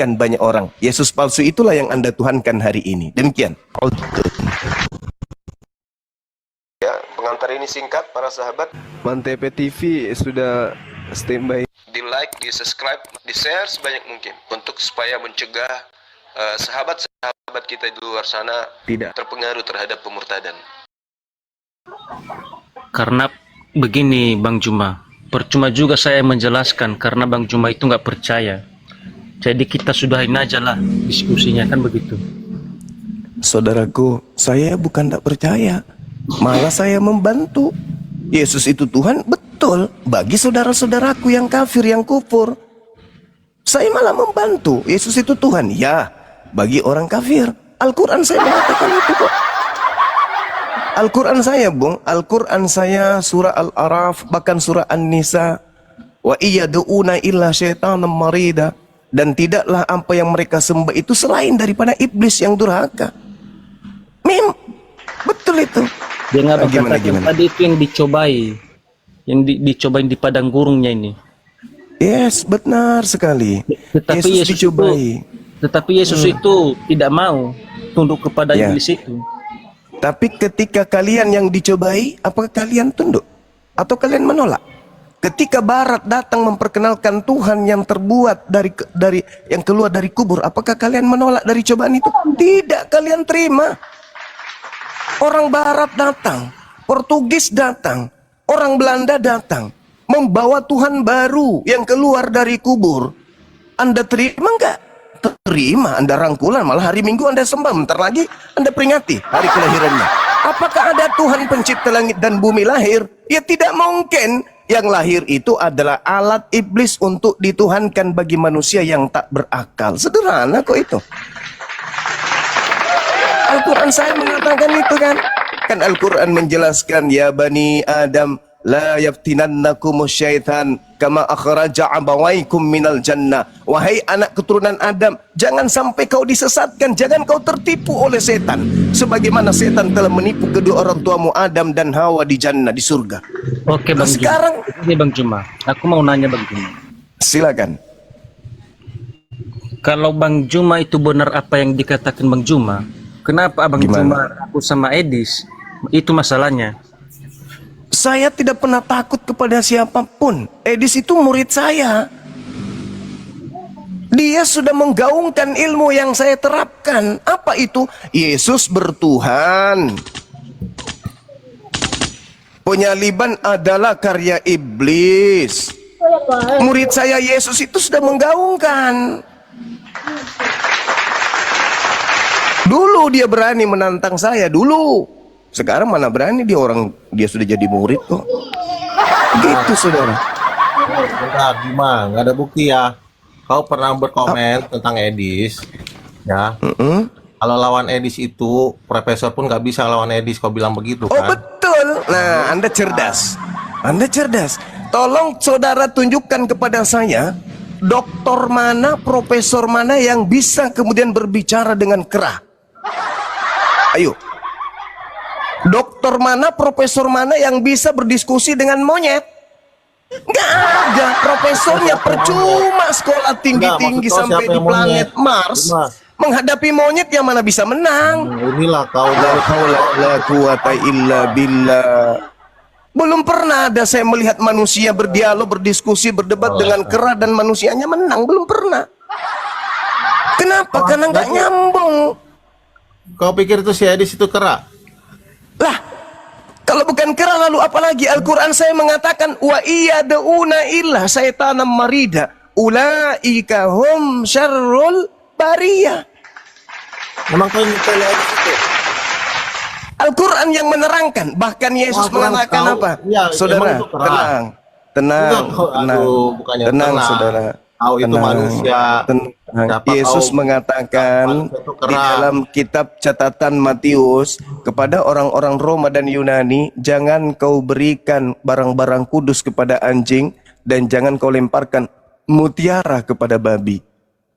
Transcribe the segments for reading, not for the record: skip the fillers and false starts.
menyesatkan banyak orang. Yesus palsu itulah yang Anda tuhankan hari ini. Demikian. Ya, pengantar ini singkat para sahabat. Mantep TV sudah standby. Di like, di subscribe, di share sebanyak mungkin untuk supaya mencegah sahabat-sahabat kita di luar sana tidak terpengaruh terhadap pemurtadan. Karena begini Bang Juma, percuma juga saya menjelaskan karena Bang Juma itu nggak percaya. Jadi kita sudahin aja lah diskusinya, kan begitu. Saudaraku, saya bukan tak percaya, malah saya membantu. Yesus itu Tuhan, betul. Bagi saudara-saudaraku yang kafir, yang kufur, saya malah membantu. Yesus itu Tuhan, ya. Bagi orang kafir, Al-Quran saya mengatakan itu kok. Al-Quran saya, Bung, Al-Quran saya surah Al-Araf, bahkan surah An-Nisa. Wa iyyadu'una illa syaitanan marida. Dan tidaklah apa yang mereka sembah itu selain daripada iblis yang durhaka. Betul itu. Dia nggak berkata tadi itu yang dicobai, yang dicobain di padang gurungnya ini. Yes, benar sekali. Tetapi Yesus dicobai. Yesus itu tidak mau tunduk kepada iblis itu. Tapi ketika kalian yang dicobai, apakah kalian tunduk? Atau kalian menolak? Ketika Barat datang memperkenalkan Tuhan yang terbuat dari yang keluar dari kubur, apakah kalian menolak dari cobaan itu? Tidak, kalian terima. Orang Barat datang, Portugis datang, orang Belanda datang, membawa Tuhan baru yang keluar dari kubur. Anda terima enggak? Terima, Anda rangkulan, malah hari Minggu Anda sembah, bentar lagi Anda peringati hari kelahirannya. Apakah ada Tuhan pencipta langit dan bumi lahir? Ya tidak mungkin. Yang lahir itu adalah alat iblis untuk dituhankan bagi manusia yang tak berakal. Sederhana kok itu. Al-Quran saya mengatakan itu kan. Kan Al-Quran menjelaskan, ya Bani Adam, la yaftinannakumus syaitan kama akhraja abawaikum minal jannah. Wahai anak keturunan Adam, jangan sampai kau disesatkan, jangan kau tertipu oleh setan, sebagaimana setan telah menipu kedua orang tuamu Adam dan Hawa di jannah, di surga. Oke Bang Sekarang Juma. Ini Bang Juma, aku mau nanya Bang Juma. Silakan. Kalau Bang Juma itu benar apa yang dikatakan Bang Juma, kenapa Bang Juma aku sama Edis? Itu masalahnya. Saya tidak pernah takut kepada siapapun. Edis itu murid saya. Dia sudah menggaungkan ilmu yang saya terapkan. Apa itu? Yesus bertuhan. Penyaliban adalah karya iblis. Murid saya Yesus itu sudah menggaungkan. Dulu dia berani menantang saya, dulu. Sekarang mana berani, dia sudah jadi murid kok. Gitu saudara. Bentar, Bima, nggak ada bukti ya. Kau pernah berkomen tentang Edis, ya? Kalau lawan Edis itu, profesor pun nggak bisa lawan Edis. Kau bilang begitu kan? Oh betul. Nah, Anda cerdas. Anda cerdas. Tolong saudara tunjukkan kepada saya, doktor mana, profesor mana yang bisa kemudian berbicara dengan kera. Ayo. Dokter mana, profesor mana yang bisa berdiskusi dengan monyet? Nggak ada. Profesornya percuma sekolah tinggi-tinggi sampai di planet Mars. Menghadapi monyet yang mana bisa menang? Inilah kau. La quwata illa billah. Belum pernah ada saya melihat manusia berdialog, berdiskusi, berdebat dengan kera dan manusianya menang. Belum pernah. Kenapa? Karena nggak nyambung. Kau pikir itu si Edis itu kera? Lah, kalau bukan kera lalu apalagi? Al-Quran saya mengatakan, wa iyyadu'una illa syaitanan marida ulaika hum syarrul bariyah. Memang kau nyiptain Edis itu? Al-Quran yang menerangkan. Bahkan Yesus mengatakan apa? Ya, saudara, tenang, tenang saudara. Kau itu manusia. Yesus mengatakan di dalam kitab catatan Matius kepada orang-orang Roma dan Yunani, jangan kau berikan barang-barang kudus kepada anjing dan jangan kau lemparkan mutiara kepada babi.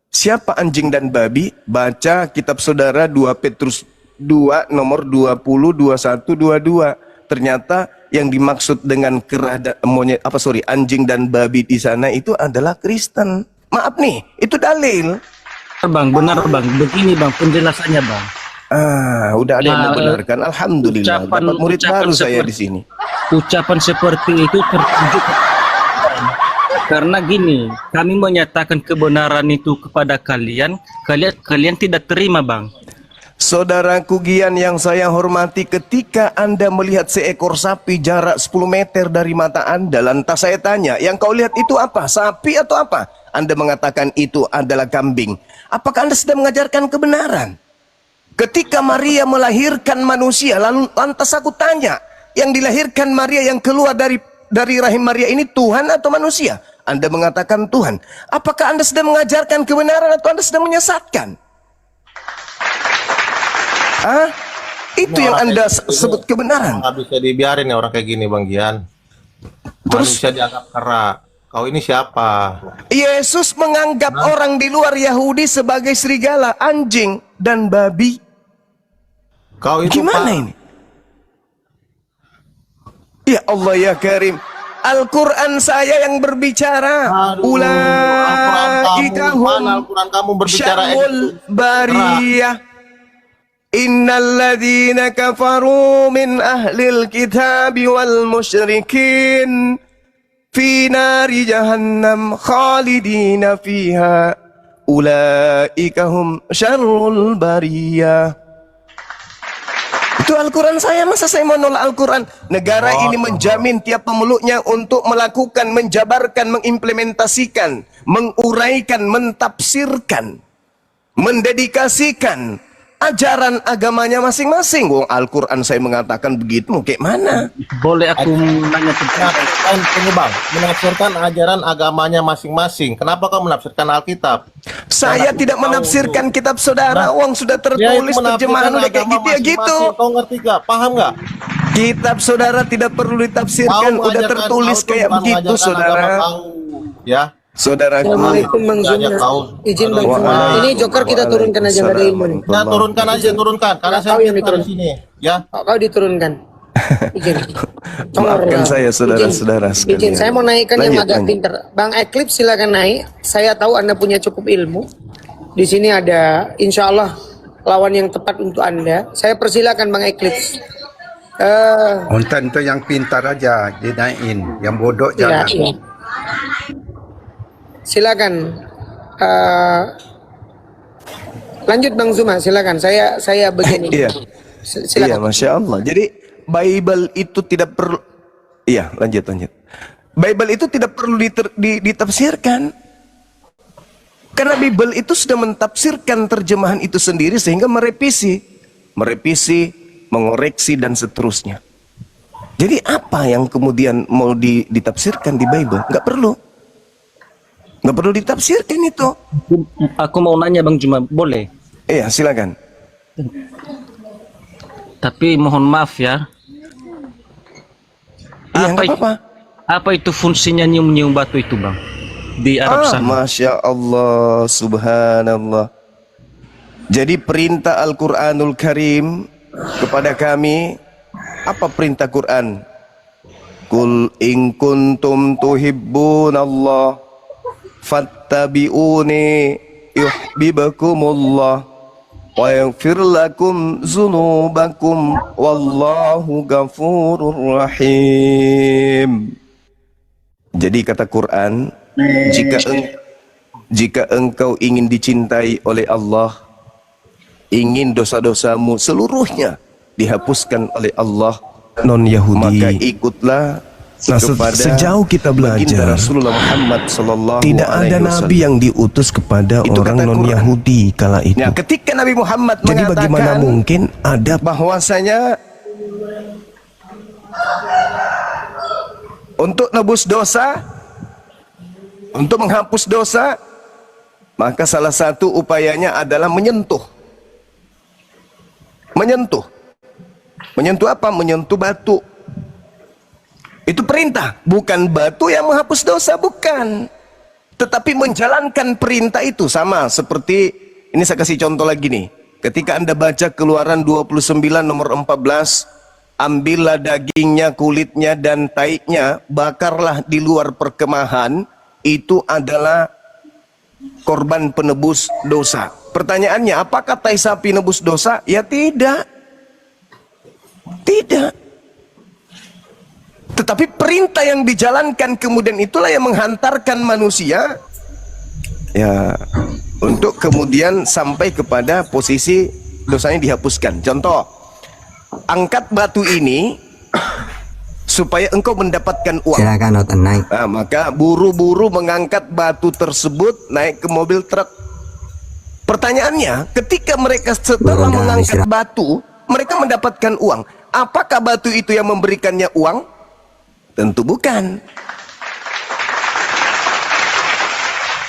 Siapa anjing dan babi? Baca kitab saudara 2 Petrus 2 nomor 20, 21, 22. Ternyata yang dimaksud dengan anjing dan babi di sana itu adalah Kristen. Maaf nih, itu dalil. benar bang. Begini bang penjelasannya bang. Udah ada yang membenarkan. Alhamdulillah. Ucapan- Dapat murid ucapan baru saya seperti- di sini. Ucapan seperti itu tertuju karena gini, kami menyatakan kebenaran itu kepada kalian, kalian tidak terima bang. Saudaraku Gian yang saya hormati, ketika Anda melihat seekor sapi jarak 10 meter dari mata Anda, lantas saya tanya, yang kau lihat itu apa? Sapi atau apa? Anda mengatakan itu adalah kambing. Apakah Anda sedang mengajarkan kebenaran? Ketika Maria melahirkan manusia, lalu lantas aku tanya, yang dilahirkan Maria, yang keluar dari rahim Maria ini Tuhan atau manusia? Anda mengatakan Tuhan. Apakah Anda sedang mengajarkan kebenaran atau Anda sedang menyesatkan? Itu yang Anda sebut kebenaran. Nggak bisa dibiarin ya orang kayak gini Bang Gian. Terus Manusia dianggap kera. Kau ini siapa? Yesus menganggap orang di luar Yahudi sebagai serigala, anjing, dan babi. Kau itu Gimana ini? Ya Allah ya Karim. Al-Quran saya yang berbicara. Ulaika hum Al-Quran kamu berbicara syarrul bariyah. Innalladzina kafaru min ahlil kitabi wal musyrikin fi nari jahannam khalidina fiha. Ulaika hum syarrul bariyah. Itu Al-Quran saya, masa saya menolak Al-Quran? Negara ini menjamin tiap pemeluknya untuk melakukan, menjabarkan, mengimplementasikan, menguraikan, mentafsirkan, mendedikasikan ajaran agamanya masing-masing. Wong Al-Quran saya mengatakan begitu, mau kayak mana? Boleh aku nanya Bang, menafsirkan ajaran agamanya masing-masing. Kenapa kau menafsirkan Alkitab? Saya tidak menafsirkan kitab saudara, wong sudah tertulis terjemahan udah kayak gitu ya gitu. Kau ngerti gak? Paham gak? Kitab saudara tidak perlu ditafsirkan, udah tertulis kayak begitu saudara. Ya. Saudaraku. Assalamualaikum Bang Zuma. Izin Bang Zuma. Ini Joker kita turunkan aja dari ilmu nih. Nah, turunkan aja, turunkan. Karena saya Kau yang turun diturun. sini. Ya. Kau diturunkan. Izin. Maafkan saya saudara-saudara sekalian. Izin, saya mau naikkan yang Lanjut, agak lanjut. pinter. Bang Eclipse silakan naik. Saya tahu Anda punya cukup ilmu. Di sini ada insya Allah lawan yang tepat untuk Anda. Saya persilakan Bang Eclipse. Konten itu yang pintar aja dinaikin, yang bodoh Iya, jangan. iya. Silakan. Lanjut Bang Zuma, silakan. Saya begini. Iya. Iya, Silakan. Masya Allah. Jadi Bible itu tidak perlu. Iya, lanjut. Bible itu tidak perlu ditafsirkan. Karena Bible itu sudah mentafsirkan terjemahan itu sendiri sehingga merevisi, mengoreksi dan seterusnya. Jadi apa yang kemudian mau ditafsirkan di Bible? Nggak perlu ditafsirkan itu. Aku mau nanya Bang Juma, boleh? Iya, silakan. Tapi mohon maaf ya. Iya, nggak apa-apa. Apa itu fungsinya nyium-nyium batu itu Bang? Di Arab sana. Masya Allah, subhanallah. Jadi perintah Al-Quranul Karim kepada kami, apa perintah Quran? Kul in kuntum tuhibbunallah fattabi'uni yuhibbukumullah wa yaghfir lakum dzunubakum wallahu ghafurur rahim. Jadi kata Quran, jika engkau ingin dicintai oleh Allah, ingin dosa-dosamu seluruhnya dihapuskan oleh Allah, non-Yahudi. maka ikutlah kepada sejauh kita baginda belajar, Rasulullah Muhammad sallallahu tidak ada alaihi nabi wasallam. yang diutus kepada Itu orang kata Quran. non-Yahudi kala itu. Nah, ketika Nabi Muhammad Jadi bagaimana mengatakan mungkin ada bahwasanya untuk nebus dosa, untuk menghapus dosa, maka salah satu upayanya adalah menyentuh. Menyentuh apa? Menyentuh batu. Itu perintah, bukan batu yang menghapus dosa, bukan. Tetapi menjalankan perintah itu sama seperti, ini saya kasih contoh lagi nih. Ketika Anda baca Keluaran 29 nomor 14, ambillah dagingnya, kulitnya dan taiknya, bakarlah di luar perkemahan, itu adalah korban penebus dosa. Pertanyaannya, apakah tai sapi nebus dosa? Ya tidak. Tidak. Tetapi perintah yang dijalankan kemudian itulah yang menghantarkan manusia ya untuk kemudian sampai kepada posisi dosanya dihapuskan. Contoh, angkat batu ini supaya engkau mendapatkan uang. Silakan nonton naik. Nah, maka buru-buru mengangkat batu tersebut naik ke mobil truk. Pertanyaannya, ketika mereka setelah mengangkat batu, mereka mendapatkan uang. Apakah batu itu yang memberikannya uang? Tentu bukan.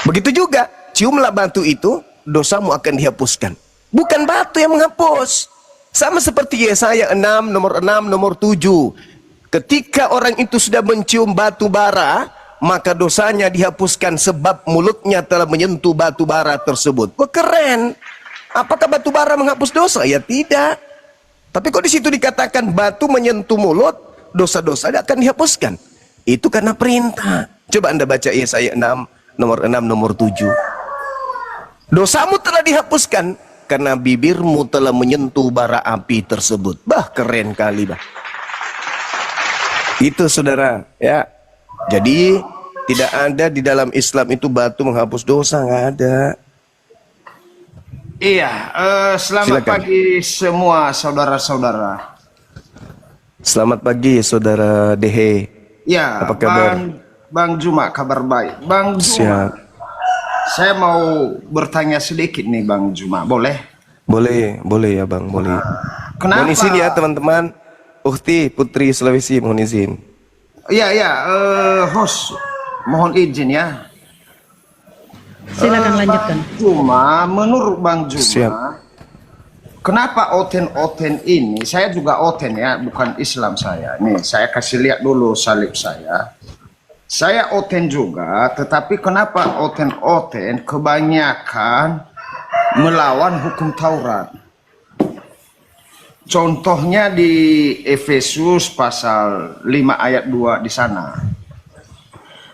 Begitu juga, ciumlah batu itu, dosamu akan dihapuskan. Bukan batu yang menghapus. Sama seperti Yesaya 6, nomor 6, nomor 7. Ketika orang itu sudah mencium batu bara, maka dosanya dihapuskan sebab mulutnya telah menyentuh batu bara tersebut. Wah, keren. Apakah batu bara menghapus dosa? Ya tidak. Tapi kok di situ dikatakan batu menyentuh mulut, dosa-dosa akan dihapuskan. Itu karena perintah. Coba Anda baca Yesaya 6, nomor 6, nomor 7. Dosamu telah dihapuskan karena bibirmu telah menyentuh bara api tersebut. Bah, keren kali, bah. Itu saudara, ya. Jadi tidak ada di dalam Islam itu batu menghapus dosa, nggak ada. Iya, selamat Silakan. pagi semua saudara-saudara. Selamat pagi saudara Dehe. Ya, Apa kabar? Bang Juma, kabar baik. Bang Juma, Siap. saya mau bertanya sedikit nih Bang Juma, boleh? Boleh ya Bang, boleh. Kenapa? Mohon izin ya teman-teman. Ukti Putri Sulawesi, mohon izin. Iya, host, mohon izin ya. Silakan lanjutkan. Cuma menurut Bang Juma, Siap. kenapa oten-oten ini, saya juga oten ya, bukan Islam saya. Nih, saya kasih lihat dulu salib saya. Saya oten juga, tetapi kenapa oten-oten kebanyakan melawan hukum Taurat? Contohnya di Efesus pasal 5 ayat 2 di sana.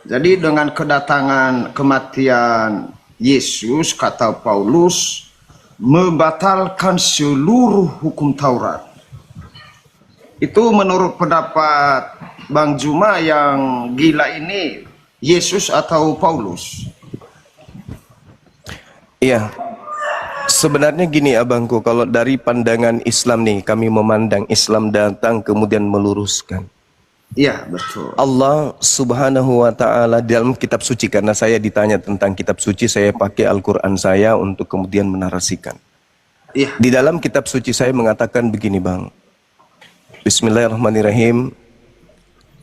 Jadi dengan kedatangan kematian Yesus, kata Paulus, membatalkan seluruh hukum Taurat. Itu menurut pendapat Bang Juma yang gila ini, Yesus atau Paulus? Iya. Sebenarnya gini abangku, kalau dari pandangan Islam nih, kami memandang Islam datang kemudian meluruskan. Iya, betul. Allah subhanahu wa ta'ala dalam kitab suci, karena saya ditanya tentang kitab suci, saya pakai Al-Quran saya untuk kemudian menarasikan. Iya. Di dalam kitab suci saya mengatakan begini Bang. Bismillahirrahmanirrahim.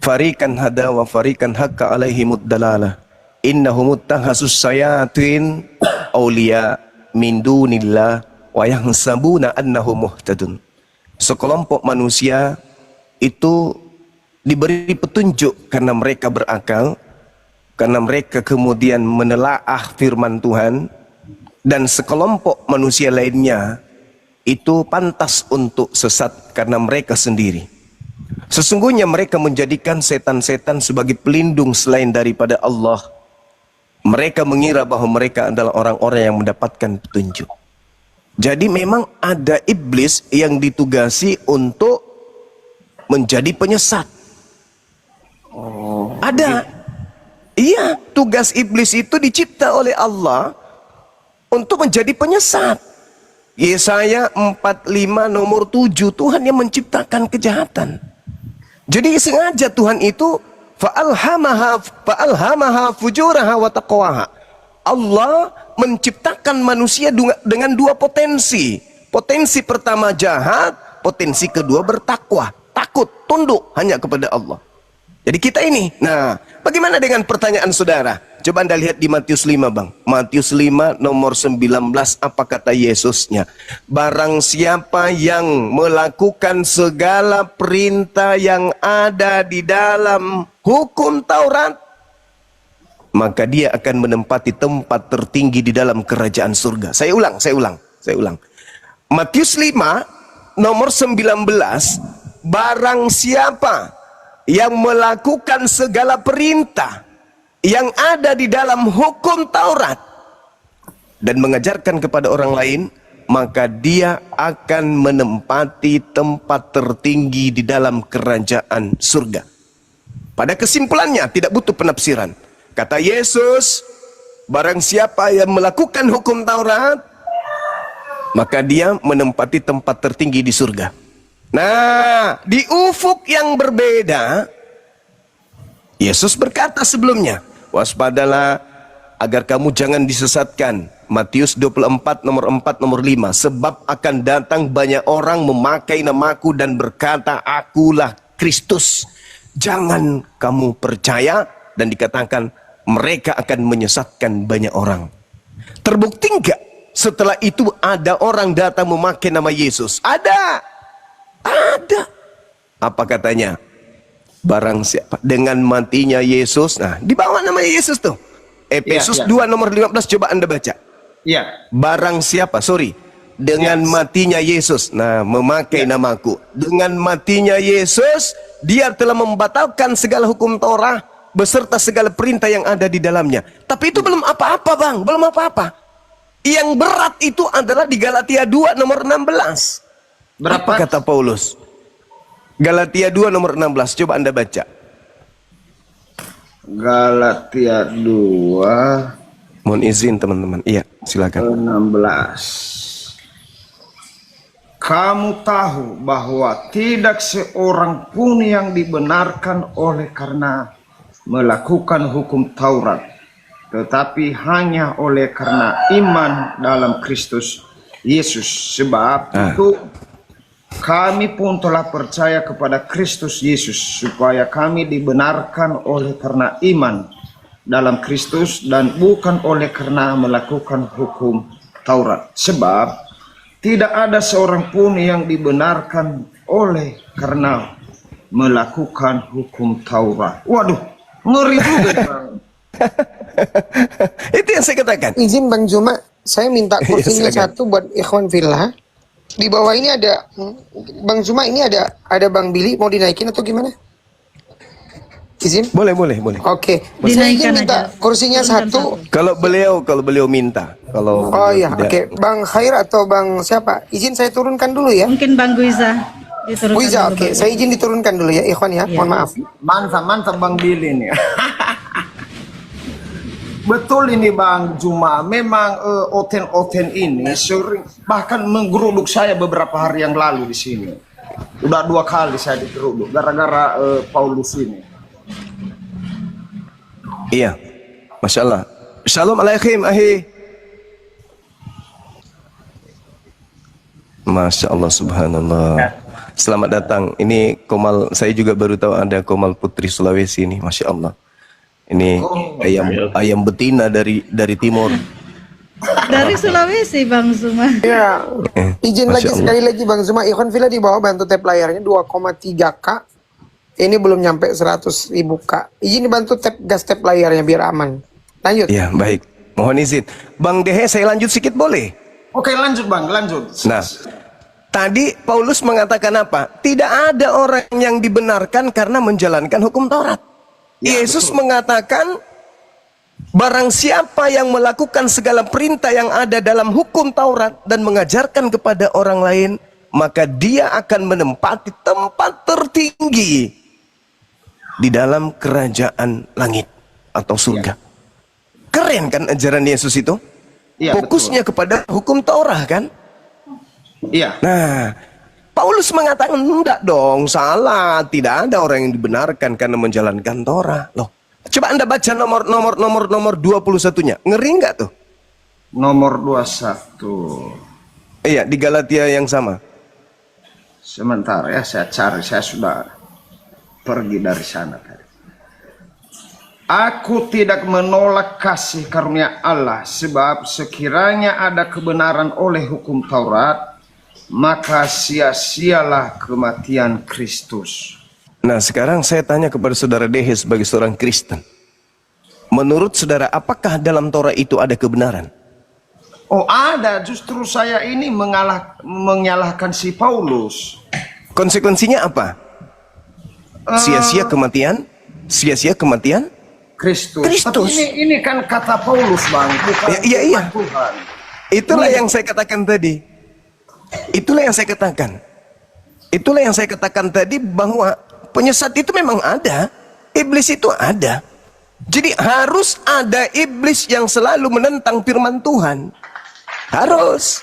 Farikan hada wa farikan hakka alaihimud dalalah. Innahumut tahasus sayatin awliya min dunillah wa yahsabuna annahum muhtadun. Sekelompok manusia itu diberi petunjuk karena mereka berakal, karena mereka kemudian menelaah firman Tuhan, dan sekelompok manusia lainnya itu pantas untuk sesat karena mereka sendiri. Sesungguhnya mereka menjadikan setan-setan sebagai pelindung selain daripada Allah. Mereka mengira bahwa mereka adalah orang-orang yang mendapatkan petunjuk. Jadi memang ada iblis yang ditugasi untuk menjadi penyesat. Ada. Iya, tugas iblis itu dicipta oleh Allah untuk menjadi penyesat. Yesaya 45 nomor 7, Tuhan yang menciptakan kejahatan. Jadi sengaja Tuhan itu fa'alhamaha fujuraha wa taqwaha. Allah menciptakan manusia dengan dua potensi. Potensi pertama jahat, potensi kedua bertakwa, takut, tunduk hanya kepada Allah. Jadi kita ini. Nah, bagaimana dengan pertanyaan saudara? Coba Anda lihat di Matius 5 Bang. Matius 5 nomor 19, apa kata Yesusnya? Barang siapa yang melakukan segala perintah yang ada di dalam hukum Taurat, maka dia akan menempati tempat tertinggi di dalam kerajaan surga. Saya ulang. Matius 5 nomor 19, barang siapa yang melakukan segala perintah yang ada di dalam hukum Taurat, dan mengajarkan kepada orang lain, maka dia akan menempati tempat tertinggi di dalam kerajaan surga. Pada kesimpulannya tidak butuh penafsiran. Kata Yesus, barang siapa yang melakukan hukum Taurat, maka dia menempati tempat tertinggi di surga. Nah, di ufuk yang berbeda, Yesus berkata sebelumnya, waspadalah agar kamu jangan disesatkan. Matius 24 nomor 4 nomor 5. Sebab akan datang banyak orang memakai namaku dan berkata, akulah Kristus. Jangan kamu percaya, dan dikatakan mereka akan menyesatkan banyak orang. Terbukti enggak setelah itu ada orang datang memakai nama Yesus? Ada. Apa katanya? Barang siapa dengan matinya Yesus, nah di bawah nama Yesus tuh. Efesus 2 nomor 15, coba Anda baca. Iya. Barang siapa, dengan matinya Yesus, nah memakai namaku. Dengan matinya Yesus, dia telah membatalkan segala hukum Torah beserta segala perintah yang ada di dalamnya. Tapi itu belum apa-apa, Bang, belum apa-apa. Yang berat itu adalah di Galatia 2 nomor 16. Berapa? Apa kata Paulus? Galatia 2 nomor 16, coba Anda baca. Galatia 2 Mohon izin teman-teman. Iya, silakan. 16. Kamu tahu bahwa tidak seorang pun yang dibenarkan oleh karena melakukan hukum Taurat, tetapi hanya oleh karena iman dalam Kristus Yesus. Sebab itu kami pun telah percaya kepada Kristus Yesus, supaya kami dibenarkan oleh karena iman dalam Kristus dan bukan oleh karena melakukan hukum Taurat. Sebab tidak ada seorang pun yang dibenarkan oleh karena melakukan hukum Taurat. Waduh, ngeri juga, Bang. Itu yang saya katakan. Izin Bang Juma, saya minta kursinya silakan. satu buat Ikhwan Villa. Di bawah ini ada Bang Juma, ini ada Bang Billy, mau dinaikin atau gimana? Izin? Boleh. Oke. Saya izin Dinaikkan minta aja. kursinya Turunkan satu. Kalau beliau minta, kalau Oh iya, tidak. oke. Bang Khair atau Bang siapa? Izin saya turunkan dulu ya. Mungkin Bang Guiza diturunkan Wiza, dulu, oke. Bang. Saya izin diturunkan dulu ya, Ikhwan ya. Iya. Mohon maaf. Mantap Bang Billy nih. Betul ini Bang Juma, memang oten ini sering bahkan menggeruduk saya beberapa hari yang lalu di sini. Udah 2 kali saya digeruduk gara-gara Paulus ini. Iya, Masya Allah. Shalom alaikum, ahi. Masya Allah, subhanallah. Selamat datang. Ini Komal, saya juga baru tahu ada Komal Putri Sulawesi ini, Masya Allah. Ini ayam betina dari timur. Dari Sulawesi, Bang Zuma. Ya. Izin Masya lagi Allah. sekali lagi Bang Zuma, Ikhwan Villa di bawah bantu tap layarnya 2,3K. Ini belum nyampe 100.000 K. Izin dibantu gas tap layarnya biar aman. Lanjut. Ya, baik. Mohon izin. Bang Dehe, saya lanjut sedikit boleh? Oke, lanjut Bang, lanjut. Nah, tadi Paulus mengatakan apa? Tidak ada orang yang dibenarkan karena menjalankan hukum Taurat. Yesus mengatakan, barang siapa yang melakukan segala perintah yang ada dalam hukum Taurat dan mengajarkan kepada orang lain, maka dia akan menempati tempat tertinggi di dalam kerajaan langit atau surga. Keren kan ajaran Yesus itu? Iya, Fokusnya kepada hukum Taurat kan? Iya. Nah, Paulus mengatakan enggak dong, salah. Tidak ada orang yang dibenarkan karena menjalankan Torah. Loh, coba Anda baca nomor 21-nya. Ngeri enggak tuh? Nomor 21. Iya, di Galatia yang sama. Sebentar ya, saya cari. Saya sudah pergi dari sana tadi. Aku tidak menolak kasih karunia Allah, sebab sekiranya ada kebenaran oleh hukum Taurat, maka sia-sialah kematian Kristus. Nah, sekarang saya tanya kepada saudara Dehe sebagai seorang Kristen. Menurut saudara, apakah dalam Torah itu ada kebenaran? Oh ada, justru saya ini menyalahkan si Paulus. Konsekuensinya apa? Sia-sia kematian? Sia-sia kematian? Kristus. Kristus. Tapi ini kan kata Paulus Bang, bukan Iya. Tuhan. Itulah yang saya katakan tadi. Itulah yang saya katakan. Itulah yang saya katakan tadi, bahwa penyesat itu memang ada. Iblis itu ada. Jadi harus ada iblis yang selalu menentang firman Tuhan. Harus.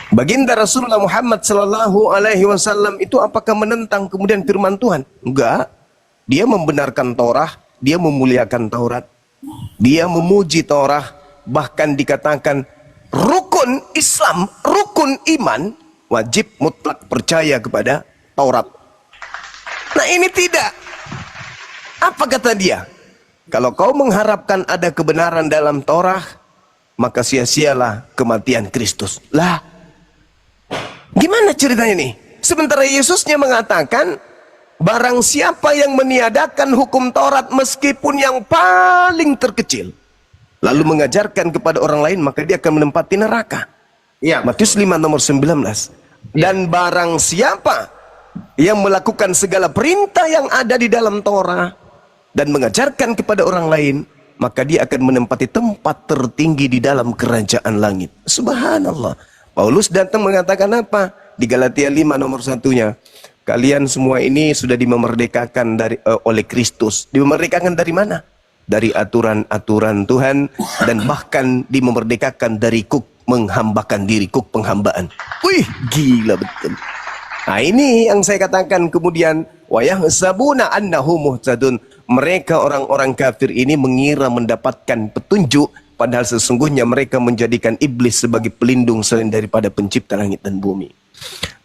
Baginda Rasulullah Muhammad sallallahu alaihi wasallam itu apakah menentang kemudian firman Tuhan? Enggak. Dia membenarkan Taurat, dia memuliakan Taurat. Dia memuji Taurat, bahkan dikatakan rukun Islam, rukun iman, wajib mutlak percaya kepada Taurat. Nah, ini tidak. Apa kata dia? Kalau kau mengharapkan ada kebenaran dalam Taurat, maka sia-sialah kematian Kristus. Lah, gimana ceritanya nih? Sementara Yesusnya mengatakan, barang siapa yang meniadakan hukum Taurat meskipun yang paling terkecil, lalu mengajarkan kepada orang lain, maka dia akan menempati neraka. Iya. Matius 5 nomor 19. Dan barang siapa yang melakukan segala perintah yang ada di dalam Taurat dan mengajarkan kepada orang lain, maka dia akan menempati tempat tertinggi di dalam kerajaan langit. Subhanallah. Paulus datang mengatakan apa? Di Galatia 5 nomor 1-nya. Kalian semua ini sudah dimerdekakan oleh Kristus. Dimerdekakan dari mana? Dari aturan-aturan Tuhan, dan bahkan dimerdekakan dari kuk menghambakan diri, kuk penghambaan. Wih, gila betul. Nah, ini yang saya katakan kemudian, wayahsabuna annahum muhtadun. Mereka orang-orang kafir ini mengira mendapatkan petunjuk, padahal sesungguhnya mereka menjadikan iblis sebagai pelindung selain daripada pencipta langit dan bumi.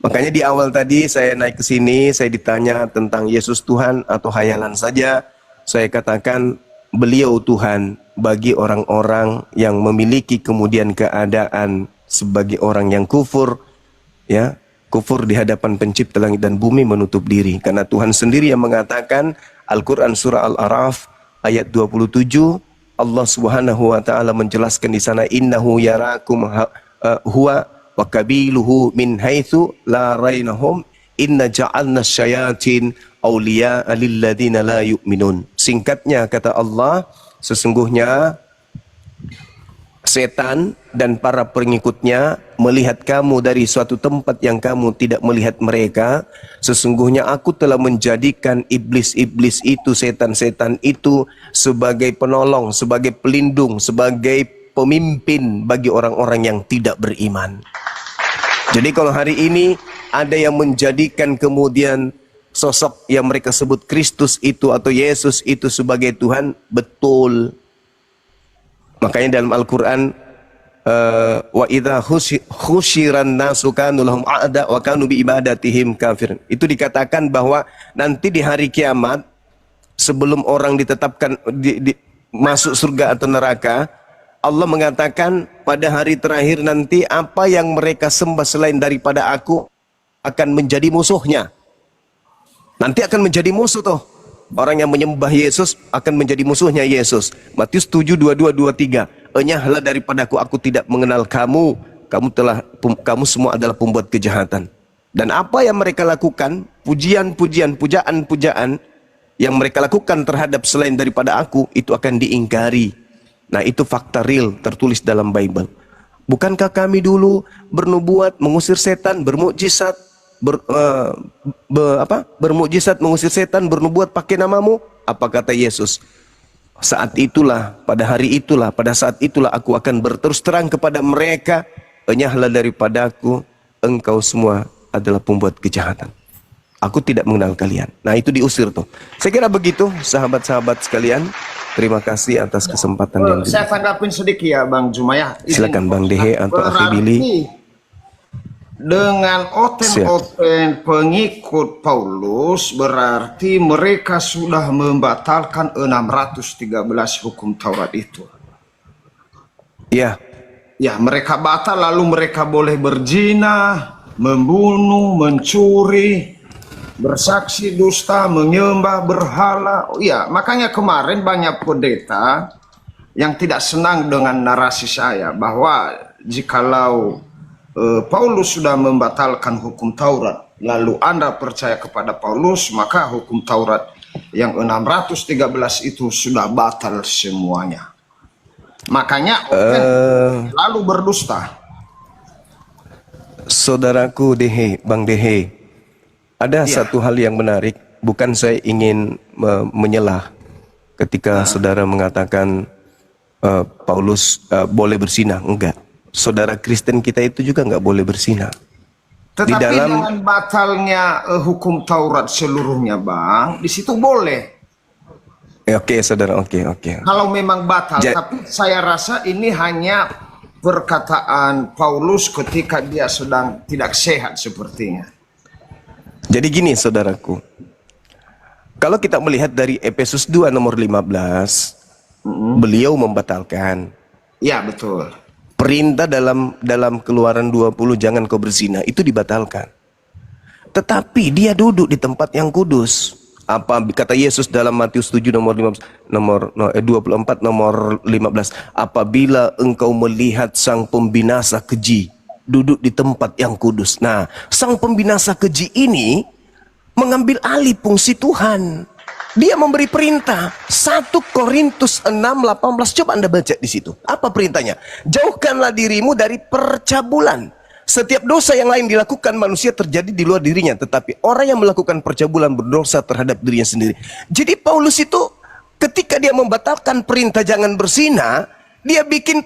Makanya di awal tadi saya naik ke sini, saya ditanya tentang Yesus Tuhan atau hayalan saja. Saya katakan beliau Tuhan bagi orang-orang yang memiliki kemudian keadaan sebagai orang yang kufur, ya, kufur di hadapan pencipta langit dan bumi, menutup diri. Karena Tuhan sendiri yang mengatakan, Al-Quran surah Al-Araf ayat 27, Allah Subhanahu wa taala menjelaskan di sana, innahu yarakum huwa wa qabiluhu min haitsu la rainahum inna ja'alna syayatin awliya'a lil ladzina la yu'minun. Singkatnya kata Allah, sesungguhnya setan dan para pengikutnya melihat kamu dari suatu tempat yang kamu tidak melihat mereka. Sesungguhnya aku telah menjadikan iblis-iblis itu, setan-setan itu sebagai penolong, sebagai pelindung, sebagai pemimpin bagi orang-orang yang tidak beriman. Jadi kalau hari ini ada yang menjadikan kemudian sosok yang mereka sebut Kristus itu atau Yesus itu sebagai Tuhan, betul. Makanya dalam Al-Quran, wa idza khusyiran nasu kanu lahum a'da wa kanu bi ibadatihim kafir. Itu dikatakan bahwa nanti di hari kiamat, sebelum orang ditetapkan masuk surga atau neraka, Allah mengatakan pada hari terakhir nanti apa yang mereka sembah selain daripada aku akan menjadi musuhnya. Nanti akan menjadi musuh tuh. Orang yang menyembah Yesus akan menjadi musuhnya Yesus. Matius 7:22-23. Enyahlah daripadaku, aku tidak mengenal kamu. Kamu semua adalah pembuat kejahatan. Dan apa yang mereka lakukan, pujian-pujian, pujaan-pujaan yang mereka lakukan terhadap selain daripada aku, itu akan diingkari. Nah, itu fakta real tertulis dalam Bible. Bukankah kami dulu bernubuat, mengusir setan, bermukjizat, bermukjizat, mengusir setan, bernubuat pakai namamu? Apa kata Yesus? Saat itulah, pada hari itulah, pada saat itulah aku akan berterus terang kepada mereka, enyahlah daripadaku, engkau semua adalah pembuat kejahatan. Aku tidak mengenal kalian. Nah, itu diusir tuh. Saya kira begitu, sahabat-sahabat sekalian. Terima kasih atas kesempatan yang diberikan. Saya tanggapin sedikit ya Bang Jumayah. Silakan Bang Dehe atau Akhi Billy. Dengan oten-oten pengikut Paulus, berarti mereka sudah membatalkan 613 hukum Taurat itu. Ya. Ya, mereka batal, lalu mereka boleh berzina, membunuh, mencuri, bersaksi dusta, menyembah berhala. Oh iya, makanya kemarin banyak pendeta yang tidak senang dengan narasi saya bahwa jikalau Paulus sudah membatalkan hukum Taurat, lalu Anda percaya kepada Paulus, maka hukum Taurat yang 613 itu sudah batal semuanya. Makanya Oten lalu berdusta. Saudaraku Dehe, Bang Dehe, ada Iya. satu hal yang menarik. Bukan saya ingin menyelah ketika saudara mengatakan Paulus boleh bersinah. Enggak. Saudara Kristen kita itu juga enggak boleh bersinah. Tetapi dalam- dengan batalnya hukum Taurat seluruhnya, Bang, di situ boleh. Oke, saudara. Oke. Kalau memang batal, Ja- tapi saya rasa ini hanya perkataan Paulus ketika dia sedang tidak sehat sepertinya. Jadi gini, saudaraku. Kalau kita melihat dari Efesus 2 nomor 15, beliau membatalkan Ya, betul. perintah dalam Keluaran 20 jangan kau berzina, itu dibatalkan. Tetapi dia duduk di tempat yang kudus. Apa kata Yesus dalam Matius 7 nomor 24 nomor 15, apabila engkau melihat sang pembinasa keji duduk di tempat yang kudus. Nah, sang pembinasa keji ini mengambil alih fungsi Tuhan. Dia memberi perintah. 1 Korintus 6:18. Coba Anda baca di situ. Apa perintahnya? Jauhkanlah dirimu dari percabulan. Setiap dosa yang lain dilakukan manusia terjadi di luar dirinya, tetapi orang yang melakukan percabulan berdosa terhadap dirinya sendiri. Jadi Paulus itu ketika dia membatalkan perintah jangan berzina, dia bikin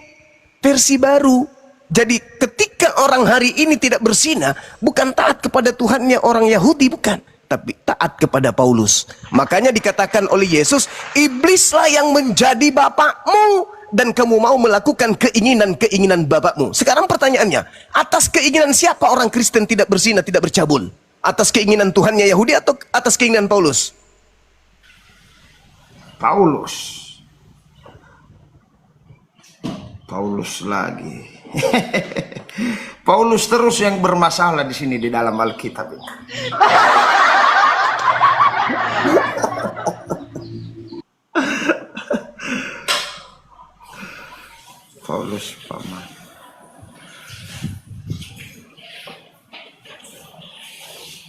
versi baru. Jadi ketika orang hari ini tidak berzina, bukan taat kepada Tuhannya orang Yahudi, bukan, tapi taat kepada Paulus. Makanya dikatakan oleh Yesus, iblislah yang menjadi bapakmu dan kamu mau melakukan keinginan-keinginan bapakmu. Sekarang pertanyaannya, atas keinginan siapa orang Kristen tidak berzina, tidak bercabul? Atas keinginan Tuhannya Yahudi atau atas keinginan Paulus? Paulus lagi. Paulus terus yang bermasalah di sini di dalam Alkitab ini. Paulus paman.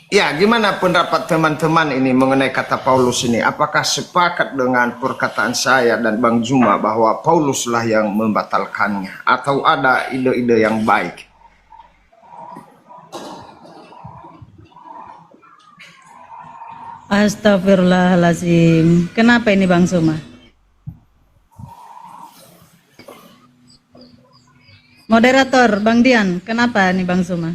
Ya, gimana pendapat teman-teman ini mengenai kata Paulus ini? Apakah sepakat dengan perkataan saya dan Bang Juma bahwa Pauluslah yang membatalkannya? Atau ada ide-ide yang baik? Astagfirullahaladzim. Kenapa ini Bang Suma? Moderator, Bang Dian, kenapa nih Bang Suma?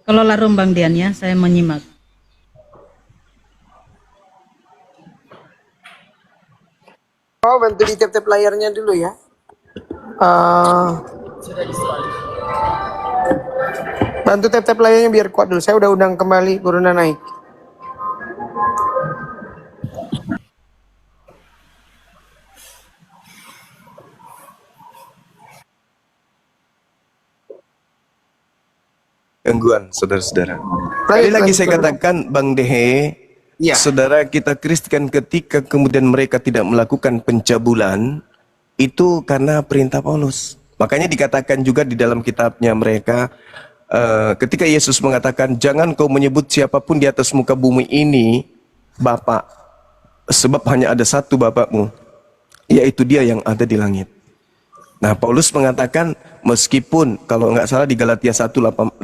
Kalau larum Bang Dian ya, saya menyimak. Oh, bantu di tap-tap layarnya dulu ya. Bantu tap-tap layarnya biar kuat dulu. Saya udah undang kembali Corona naik. Gangguan, saudara-saudara. Sekali lagi saya katakan, Bang Dehe, Ya. saudara kita Kristen ketika kemudian mereka tidak melakukan pencabulan, itu karena perintah Paulus. Makanya dikatakan juga di dalam kitabnya mereka, ketika Yesus mengatakan, jangan kau menyebut siapapun di atas muka bumi ini Bapa, sebab hanya ada satu Bapakmu, yaitu Dia yang ada di langit. Nah, Paulus mengatakan, meskipun, kalau nggak salah di Galatia 1:8,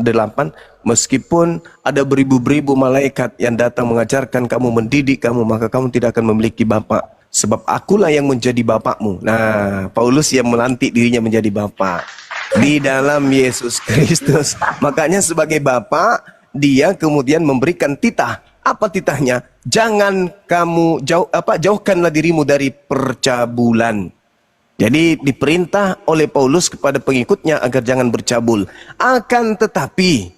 meskipun ada beribu-beribu malaikat yang datang mengajarkan kamu, mendidik kamu, maka kamu tidak akan memiliki Bapa, sebab akulah yang menjadi Bapakmu. Nah, Paulus yang melantik dirinya menjadi Bapa di dalam Yesus Kristus. Makanya sebagai Bapa, dia kemudian memberikan titah. Apa titahnya? Jangan kamu jauhkanlah dirimu dari percabulan. Jadi diperintah oleh Paulus kepada pengikutnya agar jangan bercabul. Akan tetapi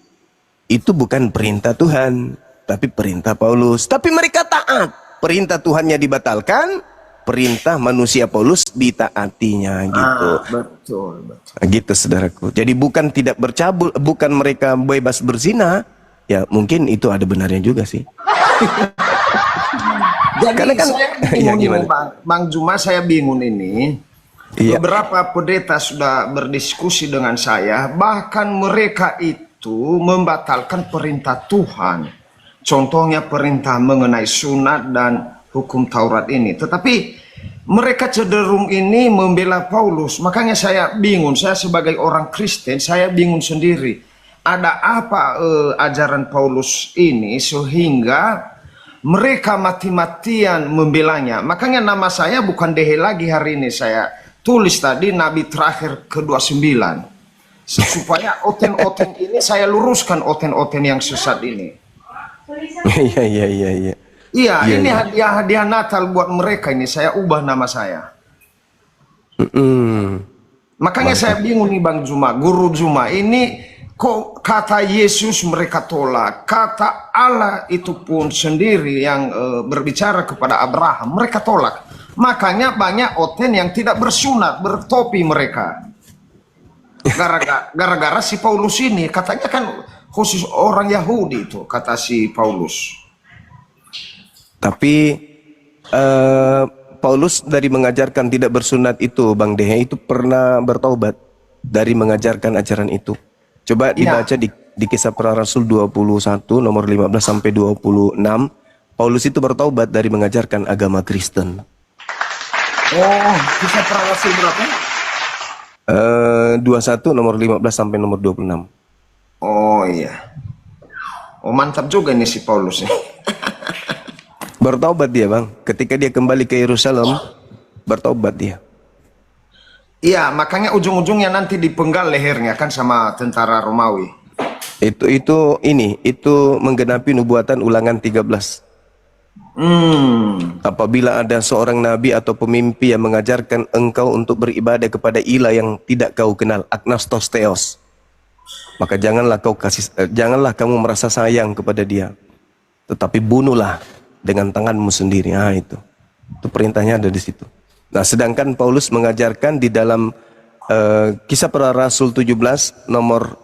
itu bukan perintah Tuhan, tapi perintah Paulus. Tapi mereka taat. Perintah Tuhannya dibatalkan, perintah manusia Paulus ditaatinya gitu. Betul, betul. Gitu saudaraku. Jadi bukan tidak bercabul, bukan mereka bebas berzina. Ya mungkin itu ada benarnya juga sih. Jadi Karena kan- saya Ya, bingung gimana? ini, Bang Juma, saya bingung ini. Iya. Beberapa pendeta sudah berdiskusi dengan saya, bahkan mereka itu membatalkan perintah Tuhan. contohnya perintah mengenai sunat dan hukum Taurat ini. Tetapi mereka cenderung ini membela Paulus. Makanya saya bingung, saya sebagai orang Kristen, saya bingung sendiri. Ada apa ajaran Paulus ini sehingga mereka mati-matian membelanya. Makanya nama saya bukan Dehe lagi hari ini. Saya tulis tadi Nabi terakhir ke-29. Supaya oten-oten ini saya luruskan oten-oten yang sesat ini. Iya. Iya, ini hadiah Natal buat mereka ini. Saya ubah nama saya. Makanya saya bingung nih Bang Juma, Guru Juma. Ini kok kata Yesus mereka tolak, kata Allah itu pun sendiri yang berbicara kepada Abraham, mereka tolak. Makanya banyak oten yang tidak bersunat, bertopi mereka. Gara-gara si Paulus ini, katanya kan khusus orang Yahudi itu, kata si Paulus. Tapi Paulus dari mengajarkan tidak bersunat itu, Bang Dehe, itu pernah bertaubat dari mengajarkan ajaran itu. Coba dibaca di Kisah Para Rasul 21 nomor 15 sampai 26. Paulus itu bertaubat dari mengajarkan agama Kristen. Oh, Kisah Para Rasul berapa? 21 nomor 15 sampai nomor 26. Oh iya. Oh mantap juga ini si Paulus. Bertaubat dia, Bang. Ketika dia kembali ke Yerusalem, bertaubat dia. Iya, makanya ujung-ujungnya nanti dipenggal lehernya kan sama tentara Romawi. Itu menggenapi nubuatan Ulangan 13. Apabila ada seorang nabi atau pemimpi yang mengajarkan engkau untuk beribadah kepada ilah yang tidak kau kenal, agnostos theos, maka janganlah kamu merasa sayang kepada dia, tetapi bunuhlah dengan tanganmu sendiri. Nah, itu perintahnya ada di situ. Nah, sedangkan Paulus mengajarkan di dalam Kisah Para Rasul 17 nomor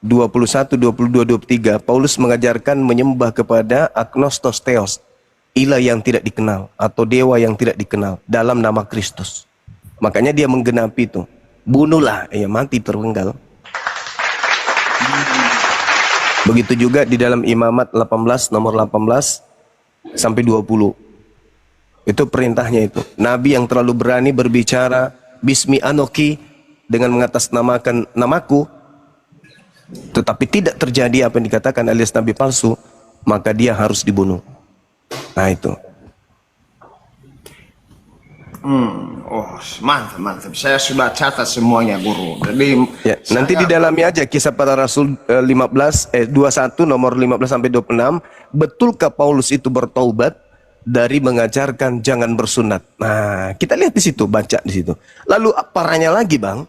21, 22, 23, Paulus mengajarkan menyembah kepada agnostos theos, ilah yang tidak dikenal atau dewa yang tidak dikenal dalam nama Kristus. Makanya dia menggenapi itu. Bunuhlah, ya mati terpenggal. Begitu juga di dalam Imamat 18 nomor 18 sampai 20. Itu perintahnya itu. Nabi yang terlalu berani berbicara Bismi Anoki dengan mengatasnamakan namaku, tetapi tidak terjadi apa yang dikatakan alias nabi palsu, maka dia harus dibunuh. Nah itu. Oh mantap. Saya sudah catat semuanya Guru. Jadi ya, nanti di dalamnya aja Kisah Para Rasul 21 nomor 15 sampai 26. Betulkah Paulus itu bertaubat dari mengajarkan jangan bersunat? Nah, kita lihat di situ, baca di situ. Lalu parahnya lagi, Bang.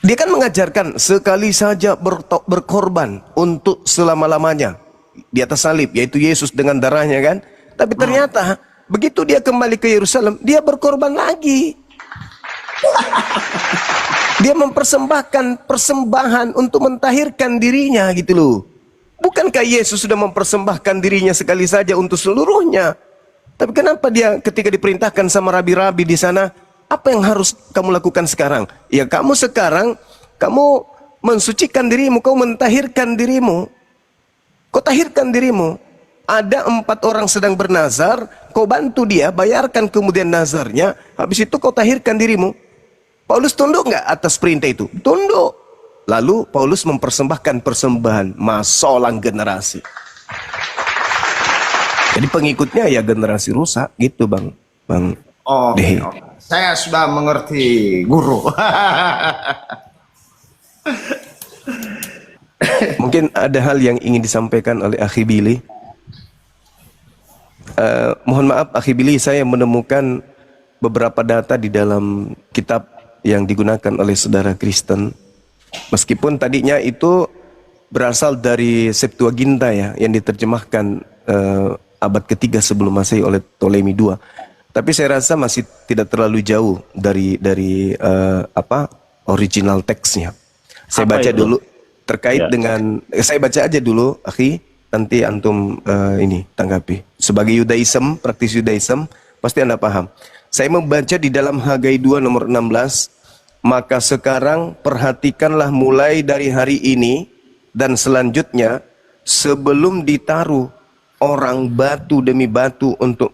Dia kan mengajarkan sekali saja berkorban untuk selama-lamanya di atas salib, yaitu Yesus dengan darahnya kan. Tapi ternyata begitu dia kembali ke Yerusalem, dia berkorban lagi. Dia mempersembahkan persembahan untuk mentahirkan dirinya gitu loh. Bukankah Yesus sudah mempersembahkan dirinya sekali saja untuk seluruhnya? Tapi kenapa dia ketika diperintahkan sama rabi-rabi di sana, apa yang harus kamu lakukan sekarang? Ya kamu sekarang, kamu mensucikan dirimu, kau mentahirkan dirimu. Kau tahirkan dirimu. Ada 4 orang sedang bernazar, kau bantu dia, bayarkan kemudian nazarnya, habis itu kau tahirkan dirimu. Paulus tunduk nggak atas perintah itu? Tunduk. Lalu Paulus mempersembahkan persembahan masolang generasi. Jadi pengikutnya ya generasi rusak gitu, Bang Dehe. Saya sudah mengerti Guru. Mungkin ada hal yang ingin disampaikan oleh Akhi Billy. Mohon maaf Akhi Billy, saya menemukan beberapa data di dalam kitab yang digunakan oleh saudara Kristen. Meskipun tadinya itu berasal dari Septuaginta ya, yang diterjemahkan abad ketiga sebelum Masehi oleh Ptolemy II. Tapi saya rasa masih tidak terlalu jauh dari original teksnya. Saya baca dulu terkait dengan saya baca aja dulu, Akhi, nanti antum ini tanggapi. Sebagai Yudaism, praktis Yudaism, pasti Anda paham. Saya membaca di dalam Hagai 2 nomor 16. Maka sekarang perhatikanlah mulai dari hari ini dan selanjutnya sebelum ditaruh orang batu demi batu untuk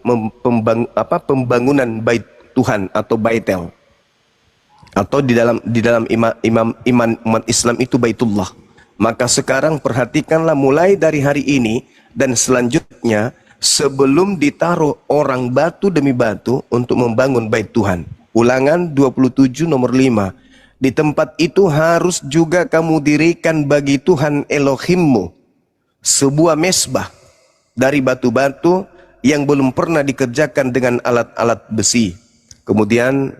pembangunan bait Tuhan atau baitel, atau di dalam iman umat Islam itu baitullah. Maka sekarang perhatikanlah, mulai dari hari ini dan selanjutnya, sebelum ditaruh orang batu demi batu untuk membangun bait Tuhan. Ulangan 27 nomor 5. Di tempat itu harus juga kamu dirikan bagi Tuhan Elohimmu sebuah mesbah dari batu-batu yang belum pernah dikerjakan dengan alat-alat besi. Kemudian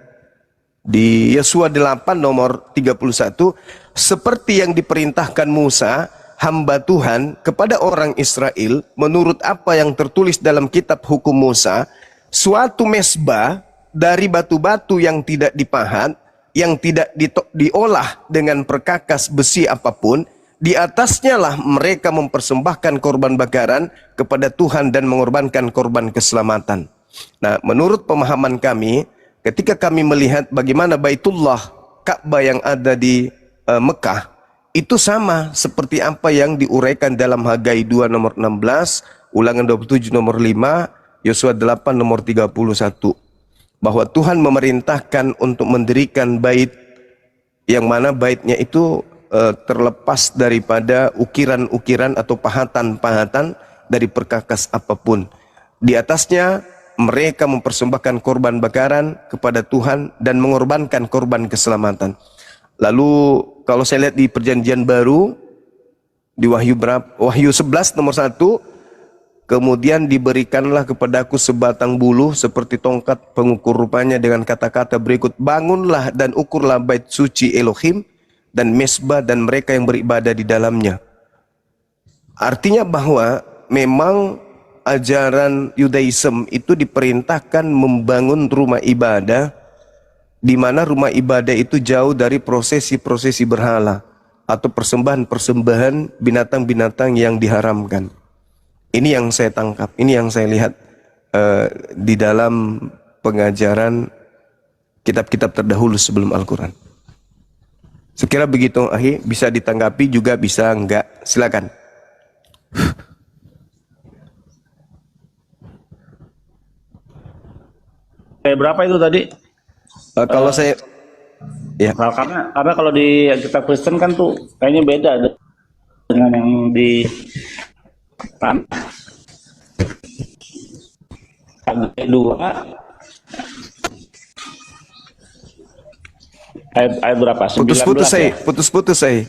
di Yosua 8 nomor 31, seperti yang diperintahkan Musa, hamba Tuhan, kepada orang Israel, menurut apa yang tertulis dalam kitab hukum Musa, suatu mesbah dari batu-batu yang tidak dipahat, yang tidak diolah dengan perkakas besi apapun, di atasnya lah mereka mempersembahkan korban bakaran kepada Tuhan dan mengorbankan korban keselamatan. Nah, menurut pemahaman kami, ketika kami melihat bagaimana Baitullah, Ka'bah yang ada di Mekah, itu sama seperti apa yang diuraikan dalam Hagai 2 nomor 16, Ulangan 27 nomor 5, Yosua 8 nomor 31. Bahwa Tuhan memerintahkan untuk mendirikan bait yang mana baitnya itu terlepas daripada ukiran-ukiran atau pahatan-pahatan dari perkakas apapun. Di atasnya mereka mempersembahkan korban bakaran kepada Tuhan dan mengorbankan korban keselamatan. Lalu kalau saya lihat di Perjanjian Baru, di Wahyu 11 nomor 1, kemudian diberikanlah kepadaku sebatang buluh seperti tongkat pengukur, rupanya dengan kata-kata berikut, bangunlah dan ukurlah bait suci Elohim dan mesbah dan mereka yang beribadah di dalamnya. Artinya bahwa memang ajaran Yudaism itu diperintahkan membangun rumah ibadah, di mana rumah ibadah itu jauh dari prosesi-prosesi berhala atau persembahan-persembahan binatang-binatang yang diharamkan. Ini yang saya tangkap, ini yang saya lihat di dalam pengajaran kitab-kitab terdahulu sebelum Al-Quran. Sekira begitu, Ahi, bisa ditanggapi juga bisa enggak, silakan. Kayak berapa itu tadi? Kalau saya, ya. Nah, karena kalau di kitab Kristen kan tuh kayaknya beda dengan yang di ayat 2 ayat berapa? 19 Putus-putus saya, ya? putus-putus saya,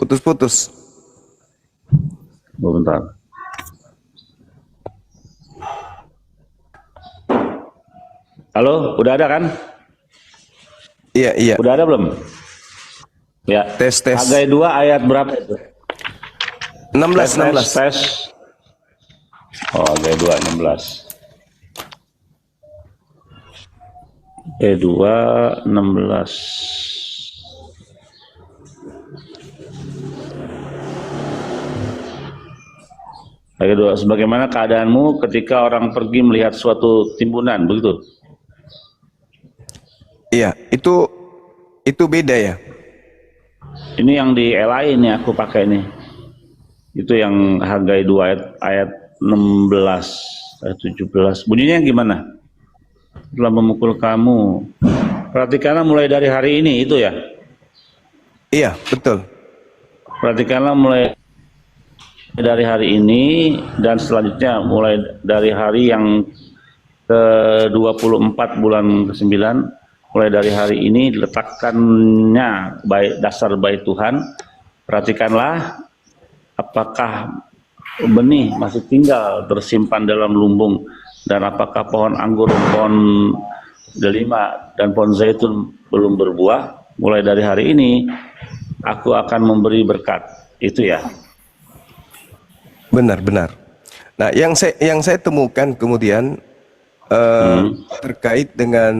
putus-putus. Bentar. Halo, udah ada kan? Iya, iya. Udah ada belum? Ya. Tes. Hagai 2 ayat berapa itu? 16. Tes. Oh, Hagai 2 16. Hagai 2 16. Hagai 2, sebagaimana keadaanmu ketika orang pergi melihat suatu timbunan, begitu? Iya, itu beda ya. Ini yang di LI ini aku pakai nih. Itu yang Hagai 2 ayat 16, ayat 17. Bunyinya gimana? Telah memukul kamu. Perhatikanlah mulai dari hari ini, itu ya? Iya, betul. Perhatikanlah mulai dari hari ini dan selanjutnya mulai dari hari yang ke-24 bulan ke-9. Mulai dari hari ini diletakkannya dasar bait Tuhan. Perhatikanlah apakah benih masih tinggal tersimpan dalam lumbung, dan apakah pohon anggur, pohon delima, dan pohon zaitun belum berbuah. Mulai dari hari ini aku akan memberi berkat. Itu ya. Benar. Nah, yang saya temukan kemudian terkait dengan,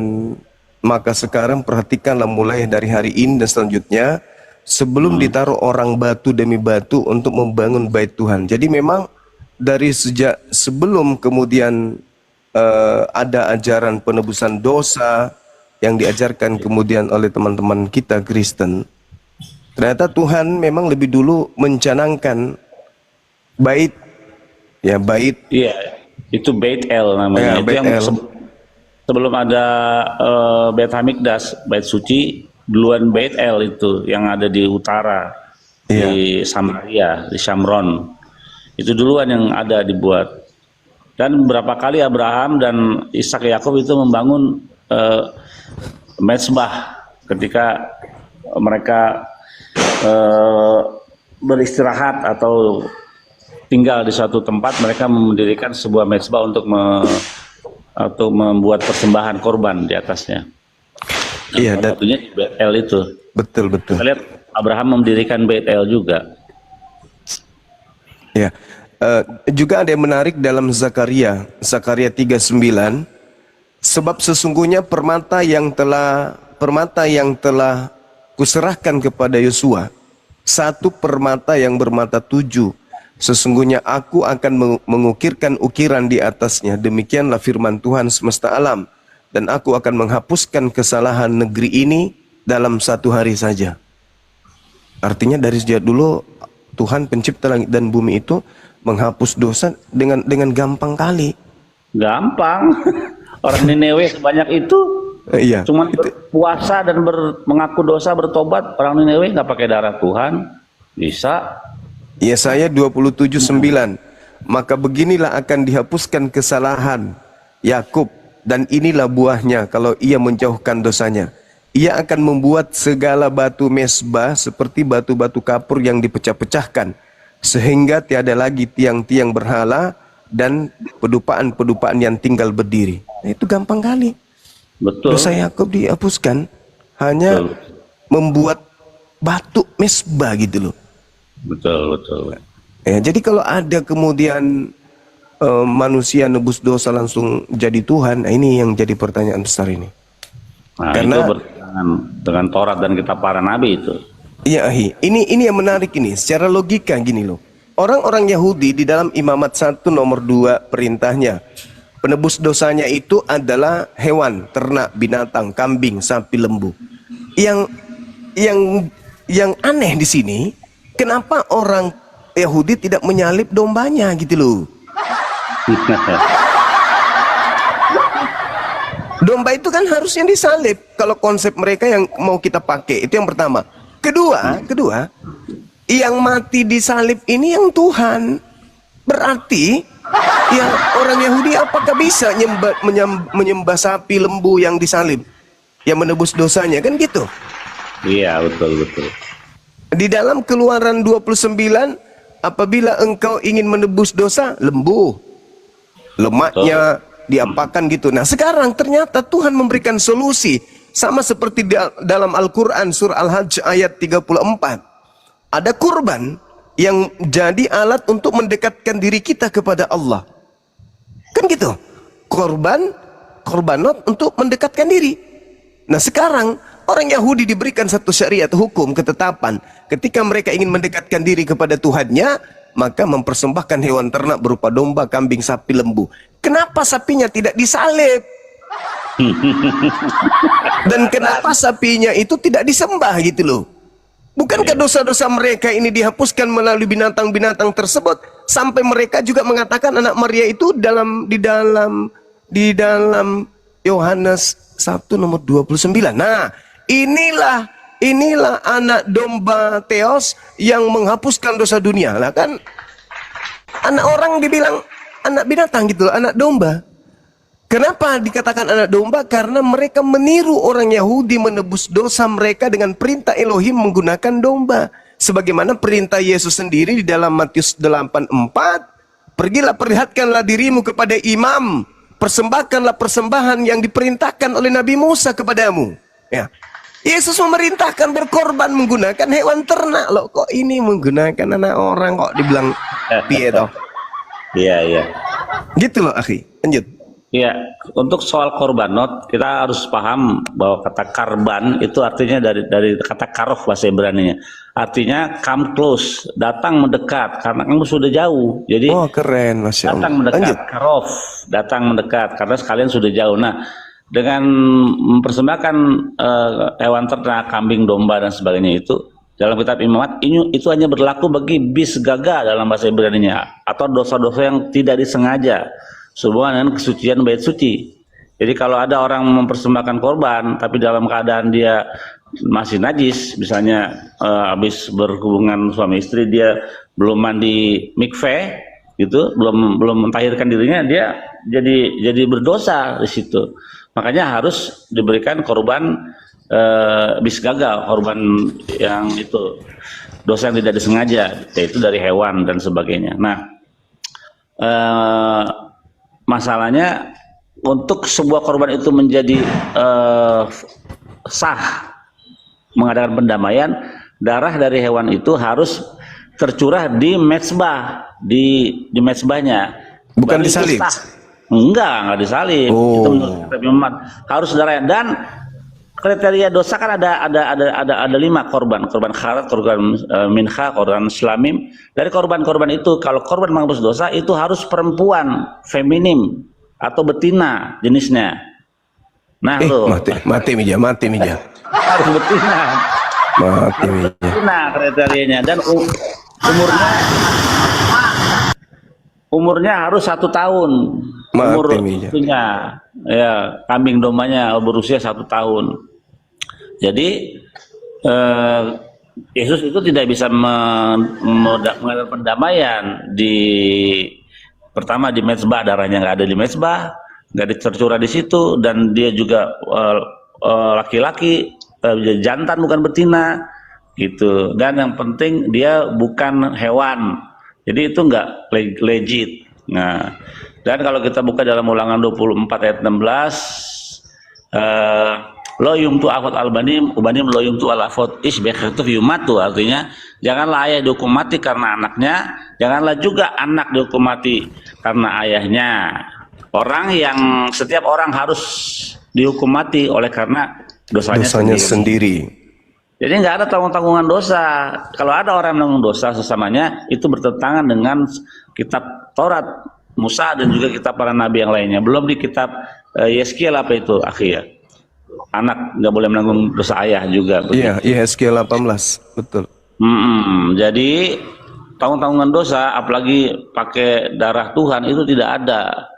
maka sekarang perhatikanlah mulai dari hari ini dan selanjutnya, sebelum ditaruh orang batu demi batu untuk membangun bait Tuhan. Jadi memang dari sejak sebelum kemudian ada ajaran penebusan dosa yang diajarkan kemudian oleh teman-teman kita Kristen, ternyata Tuhan memang lebih dulu mencanangkan Bait. Ya, bait. Iya, itu Bait El namanya. Ya, Itu Bait yang El. sebelum ada Bait Hamikdas, Bait Suci, duluan Bait El itu yang ada di utara, di Samaria, di Shamron. Itu duluan yang ada dibuat. Dan berapa kali Abraham dan Ishak Yakub itu membangun mezbah ketika mereka beristirahat atau tinggal di suatu tempat, mereka mendirikan sebuah mezbah untuk membuat persembahan korban di atasnya. Iya, Salah satunya di Bait El itu. betul. Kita lihat Abraham mendirikan Bait El juga. Ya. Juga ada yang menarik dalam Zakaria 3:9, sebab sesungguhnya permata yang telah kuserahkan kepada Yosua, satu permata yang bermata 7. Sesungguhnya aku akan mengukirkan ukiran di atasnya. Demikianlah firman Tuhan semesta alam. Dan aku akan menghapuskan kesalahan negeri ini dalam 1 hari saja. Artinya dari sejak dulu Tuhan pencipta langit dan bumi itu menghapus dosa dengan gampang kali. Gampang. Orang Nineveh sebanyak itu. Iya. Cuma berpuasa dan mengaku dosa, bertobat. Orang Nineveh nggak pakai darah Tuhan. Bisa. Yesaya 27:9, maka beginilah akan dihapuskan kesalahan Yakub, dan inilah buahnya kalau ia menjauhkan dosanya. Ia akan membuat segala batu mesbah seperti batu-batu kapur yang dipecah-pecahkan, sehingga tiada lagi tiang-tiang berhala dan pedupaan-pedupaan yang tinggal berdiri. Itu gampang kali. Betul. Dosa Yakub dihapuskan, hanya membuat batu mesbah gitu loh. Betul. Ya, jadi kalau ada kemudian manusia nebus dosa langsung jadi Tuhan, nah ini yang jadi pertanyaan besar ini. Nah, Karena itu bertentangan dengan Taurat dan kitab para nabi itu. iya, ini yang menarik ini. Secara logika gini loh. Orang-orang Yahudi di dalam Imamat 1 nomor 2 perintahnya, penebus dosanya itu adalah hewan, ternak, binatang, kambing, sapi, lembu. Yang aneh di sini, kenapa orang Yahudi tidak menyalib dombanya gitu loh. Domba itu kan harusnya disalib kalau konsep mereka yang mau kita pakai. Itu yang pertama. Kedua, yang mati disalib ini yang Tuhan. Berarti ya orang Yahudi apakah bisa menyembah sapi, lembu yang disalib, yang menebus dosanya, kan gitu. Iya, betul. Di dalam Keluaran 29, apabila engkau ingin menebus dosa, lembu, lemaknya diapakan gitu. Nah sekarang ternyata Tuhan memberikan solusi. Sama seperti dalam Al-Quran surah Al-Hajj ayat 34. Ada kurban yang jadi alat untuk mendekatkan diri kita kepada Allah. Kan gitu. Korbanot untuk mendekatkan diri. Nah sekarang orang Yahudi diberikan satu syariat hukum ketetapan. Ketika mereka ingin mendekatkan diri kepada Tuhannya, maka mempersembahkan hewan ternak berupa domba, kambing, sapi, lembu. Kenapa sapinya tidak disalib? Dan kenapa sapinya itu tidak disembah gitu loh? Bukankah dosa-dosa mereka ini dihapuskan melalui binatang-binatang tersebut? Sampai mereka juga mengatakan anak Maria itu di dalam Yohanes 1 nomor 29. Nah, inilah anak domba Theos yang menghapuskan dosa dunia. Lah kan anak orang dibilang anak binatang gitu, anak domba. Kenapa dikatakan anak domba? Karena mereka meniru orang Yahudi menebus dosa mereka dengan perintah Elohim menggunakan domba. Sebagaimana perintah Yesus sendiri di dalam Matius 8:4, pergilah perlihatkanlah dirimu kepada imam, persembahkanlah persembahan yang diperintahkan oleh Nabi Musa kepadamu. Ya. Yesus memerintahkan berkorban menggunakan hewan ternak. Loh, kok ini menggunakan anak orang kok dibilang piye toh? Iya. Gitu loh, akhi. Lanjut. Iya, untuk soal korbanot kita harus paham bahwa kata karban itu artinya dari kata karof bahasa Ibrani-nya. Artinya come close, datang mendekat, karena kamu sudah jauh. Jadi keren, Masya Allah. Datang mendekat, Lanjut. karof, datang mendekat karena sekalian sudah jauh. Nah, dengan mempersembahkan hewan ternak, kambing, domba dan sebagainya itu dalam kitab Imamat ini itu hanya berlaku bagi bisgaga dalam bahasa Ibrani-nya, atau dosa-dosa yang tidak disengaja sehubungan dengan kesucian bait suci. Jadi kalau ada orang mempersembahkan korban tapi dalam keadaan dia masih najis, misalnya habis berhubungan suami istri, dia belum mandi mikveh gitu, belum mentahirkan dirinya, dia jadi berdosa di situ. Makanya harus diberikan korban bisgaga, korban yang itu dosa yang tidak disengaja, yaitu dari hewan dan sebagainya. Nah, masalahnya untuk sebuah korban itu menjadi sah mengadakan pendamaian, darah dari hewan itu harus tercurah di mezbah, di mezbahnya. Bukan Baru itu disalib? sah. Enggak disalib. Itu menurut kitab Imamat. Harus darahnya. Dan kriteria dosa kan ada 5 korban kharat, korban minha, korban slamim. Dari korban-korban itu, kalau korban menghapus dosa itu harus perempuan, feminim atau betina jenisnya. Nah, mati mija. harus betina. Mati mija. Betina kriterianya, dan umurnya harus 1 tahun. Umur itunya, ya, kambing dombanya berusia 1 tahun. Jadi Yesus itu tidak bisa mengadakan pendamaian pertama di mezbah, darahnya nggak ada di mezbah, nggak tercurah di situ, dan dia juga laki-laki, jantan bukan betina gitu. Dan yang penting dia bukan hewan, jadi itu nggak legit. Nah, dan kalau kita buka dalam Ulangan 24 ayat 16, lo yumtu afot albanim ubanim lo yumtu alafot isbekhtuf yumatu, artinya janganlah ayah dihukum mati karena anaknya, janganlah juga anak dihukum mati karena ayahnya. Setiap orang harus dihukum mati oleh karena dosanya sendiri. Jadi nggak ada tanggung-tanggungan dosa. Kalau ada orang menanggung dosa sesamanya, itu bertentangan dengan kitab Taurat Musa dan juga kitab para nabi yang lainnya. Belum di kitab Yeskiel apa itu, akhirnya anak nggak boleh menanggung dosa ayah juga. Iya, Yeskiel 18, betul. Jadi tanggung-tanggungan dosa, apalagi pakai darah Tuhan, itu tidak ada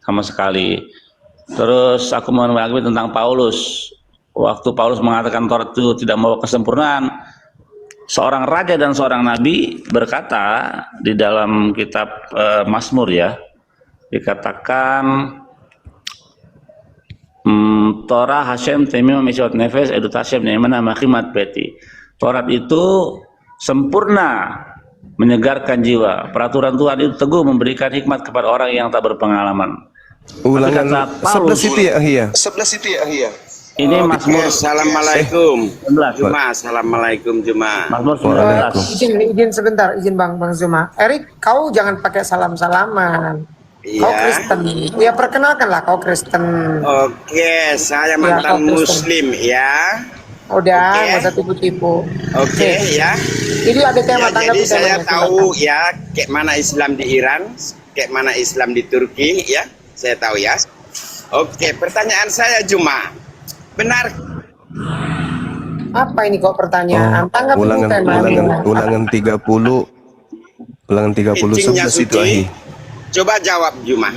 sama sekali. Terus aku mau menanggapi tentang Paulus. Waktu Paulus mengatakan Taurat itu tidak membawa kesempurnaan, seorang raja dan seorang nabi berkata di dalam kitab Mazmur, ya, dikatakan Torah Hashem temim mishot nefes edut Hashem ne'emana makimat beti. Taurat itu sempurna, menyegarkan jiwa. Peraturan Tuhan itu teguh, memberikan hikmat kepada orang yang tak berpengalaman. Ulangan 11 itu ya, iya. Ini Mazmur. Assalamualaikum. Juma, assalamualaikum Juma. Mazmur 19. Izin sebentar, izin Bang Zuma. Erik, kau jangan pakai salam-salaman. Kau Kristen. Ya perkenalkanlah kau Kristen. Oke, saya mantan Muslim ya. Udah, nggak usah tipu-tipu. Oke, ya. Ini ada tema Jadi saya temanya, tahu ya, kayak mana Islam di Iran, kayak mana Islam di Turki, ya. Saya tahu ya. Oke, pertanyaan saya Juma. Benar. Apa ini kok pertanyaan? Ulangan 30 Pitchingnya 11 itu, suci. Coba jawab Juma.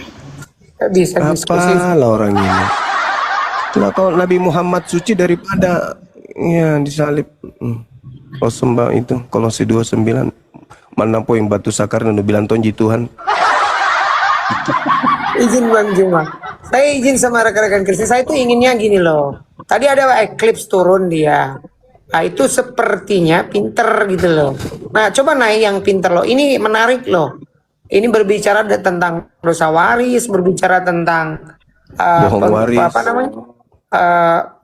Bisa diskusi. Apalah orang ini. Nah, kalau Nabi Muhammad suci daripada ya disalib. Oh sembah itu Kolose 29. Mana poin batu sakar dan bilang tonji Tuhan. Izin Bang Juma. Saya izin sama rekan-rekan Kristen. Saya itu inginnya gini loh. Tadi ada eclipse turun dia. Nah itu sepertinya pinter gitu loh. Nah coba naik yang pinter loh. Ini menarik loh. Ini berbicara tentang dosa waris, berbicara tentang